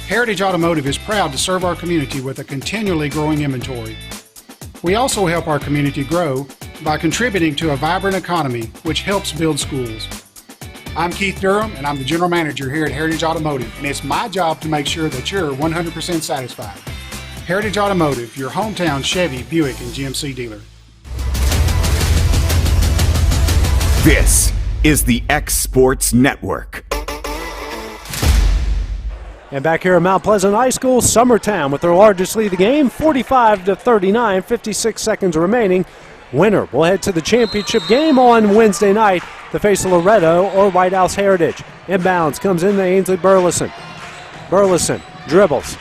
Heritage Automotive is proud to serve our community with a continually growing inventory. We also help our community grow by contributing to a vibrant economy, which helps build schools. I'm Keith Durham, and I'm the General Manager here at Heritage Automotive, and it's my job to make sure that you're 100% satisfied. Heritage Automotive, your hometown Chevy, Buick, and GMC dealer. This is the xSports Network. And back here at Mount Pleasant High School, Summertown with their largest lead of the game, 45-39, 56 seconds remaining. Winner will head to the championship game on Wednesday night to face Loretto or White House Heritage. Inbounds comes in to Ainsley Burleson. Burleson dribbles,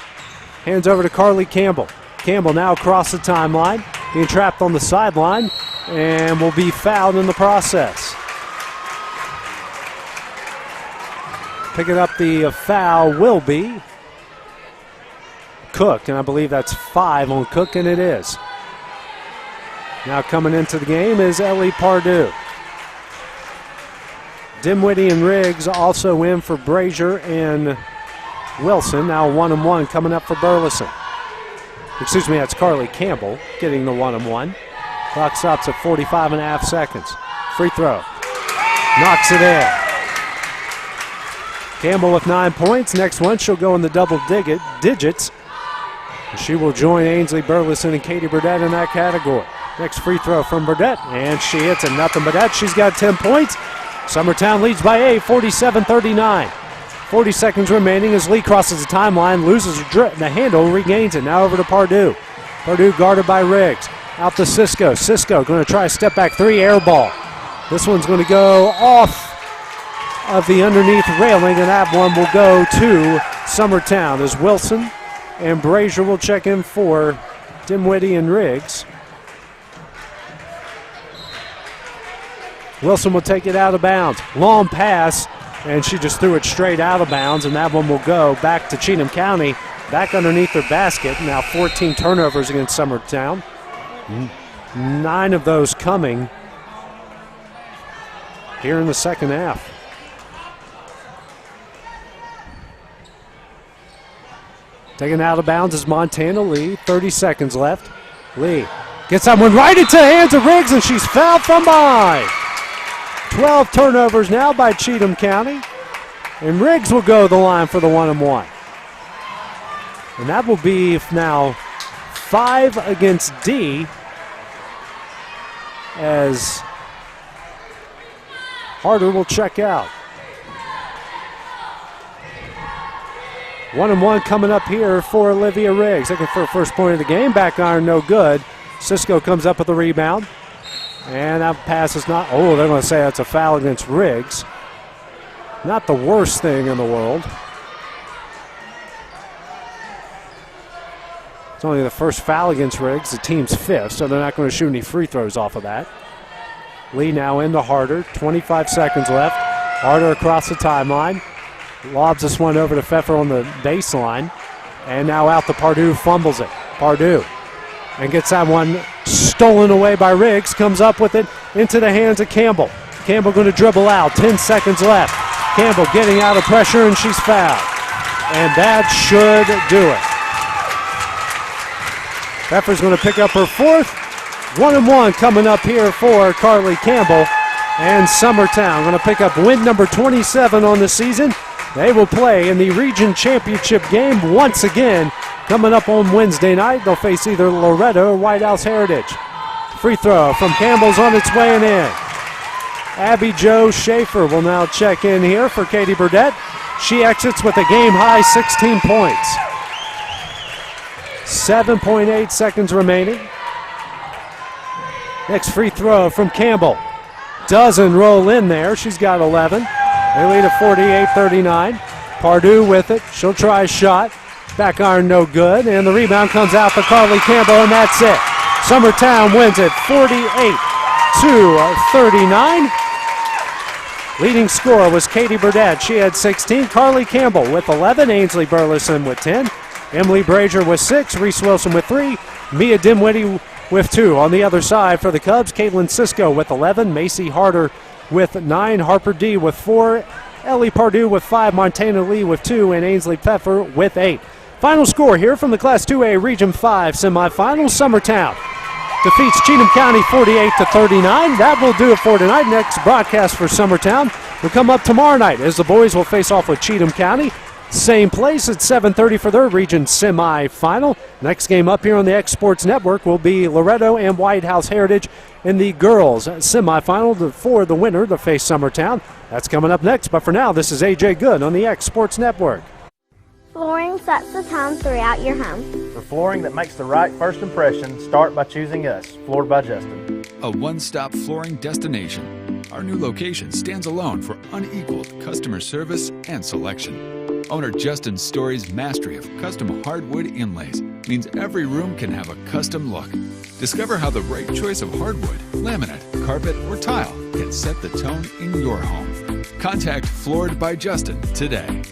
hands over to Carly Campbell. Campbell now across the timeline, being trapped on the sideline, and will be fouled in the process. Picking up the foul will be Cook, and I believe that's 5 on Cook, and it is. Now coming into the game is Ellie Pardue. Dimwitty and Riggs also in for Brazier and Wilson. Now 1-on-1 coming up for Burleson. Excuse me, that's Carly Campbell getting the 1-on-1. Clock stops at 45.5 seconds. Free throw. Knocks it in. Campbell with 9 points. Next one, she'll go in the double digits. She will join Ainsley Burleson and Katie Burdett in that category. Next free throw from Burdett, and she hits it. Nothing but that. She's got 10 points. Summertown leads by 8, 47-39. 40 seconds remaining as Lee crosses the timeline, loses the handle, regains it. Now over to Pardue. Pardue guarded by Riggs. Out to Cisco. Cisco going to try a step back 3 air ball. This one's going to go off of the underneath railing, and that one will go to Summertown as Wilson and Brazier will check in for Dimwitty and Riggs. Wilson will take it out of bounds. Long pass, and she just threw it straight out of bounds, and that one will go back to Cheatham County, back underneath their basket. Now 14 turnovers against Summertown. 9 of those coming here in the second half. Taken out of bounds is Montana Lee. 30 seconds left. Lee gets that one right into the hands of Riggs, and she's fouled from behind. 12 turnovers now by Cheatham County. And Riggs will go the line for the 1-on-1. And that will be now 5 against D as Harder will check out. 1-on-1 coming up here for Olivia Riggs. Looking for her first point of the game. Back iron, no good. Cisco comes up with the rebound. And that pass is not, they're going to say that's a foul against Riggs. Not the worst thing in the world. It's only the first foul against Riggs, the team's 5th, so they're not going to shoot any free throws off of that. Lee now into Harder, 25 seconds left. Harder across the timeline. Lobs this one over to Pfeffer on the baseline. And now out to Pardue, fumbles it. Pardue. And gets that one stolen away by Riggs. Comes up with it into the hands of Campbell. Campbell going to dribble out. 10 seconds left. Campbell getting out of pressure, and she's fouled. And that should do it. Pfeffer's going to pick up her fourth. 1-1 coming up here for Carly Campbell. And Summertown going to pick up win number 27 on the season. They will play in the region championship game once again coming up on Wednesday night. They'll face either Loretto or White House Heritage. Free throw from Campbell's on its way and in. Abby Jo Schaefer will now check in here for Katie Burdett. She exits with a game-high 16 points. 7.8 seconds remaining. Next free throw from Campbell. Doesn't roll in there. She's got 11. They lead at 48-39. Pardue with it. She'll try a shot. Back iron no good. And the rebound comes out for Carly Campbell, and that's it. Summertown wins it 48-39. Leading scorer was Katie Burdett. She had 16. Carly Campbell with 11. Ainsley Burleson with 10. Emily Brazier with 6. Reese Wilson with 3. Mia Dimwitty with 2. On the other side for the Cubs, Caitlin Cisco with 11. Macy Harder with 9. Harper D with 4. Ellie Pardue with 5. Montana Lee with 2. And Ainsley Pfeffer with 8. Final score here from the Class 2A Region 5 semifinals. Summertown defeats Cheatham County 48-39. That will do it for tonight. Next broadcast for Summertown will come up tomorrow night as the boys will face off with Cheatham County. Same place at 7:30 for their region semifinal. Next game up here on the xSports Network will be Loretto and White House Heritage in the girls semifinal for the winner to face Summertown. That's coming up next, but for now, this is AJ Good on the xSports Network. Flooring sets the tone throughout your home. For flooring that makes the right first impression, start by choosing us, Floored by Justin. A one-stop flooring destination. Our new location stands alone for unequaled customer service and selection. Owner Justin Story's mastery of custom hardwood inlays means every room can have a custom look. Discover how the right choice of hardwood, laminate, carpet, or tile can set the tone in your home. Contact Floored by Justin today.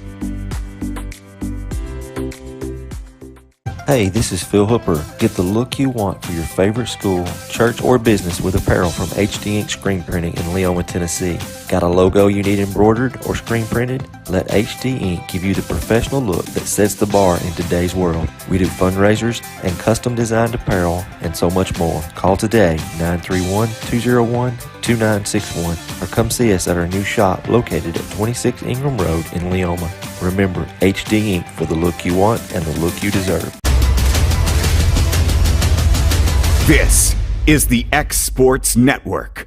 Hey, this is Phil Hooper. Get the look you want for your favorite school, church, or business with apparel from HD Ink Screen Printing in Leoma, Tennessee. Got a logo you need embroidered or screen printed? Let HD Ink give you the professional look that sets the bar in today's world. We do fundraisers and custom designed apparel and so much more. Call today, 931-201-2961, or come see us at our new shop located at 26 Ingram Road in Leoma. Remember, HD Ink for the look you want and the look you deserve. This is the xSports Network.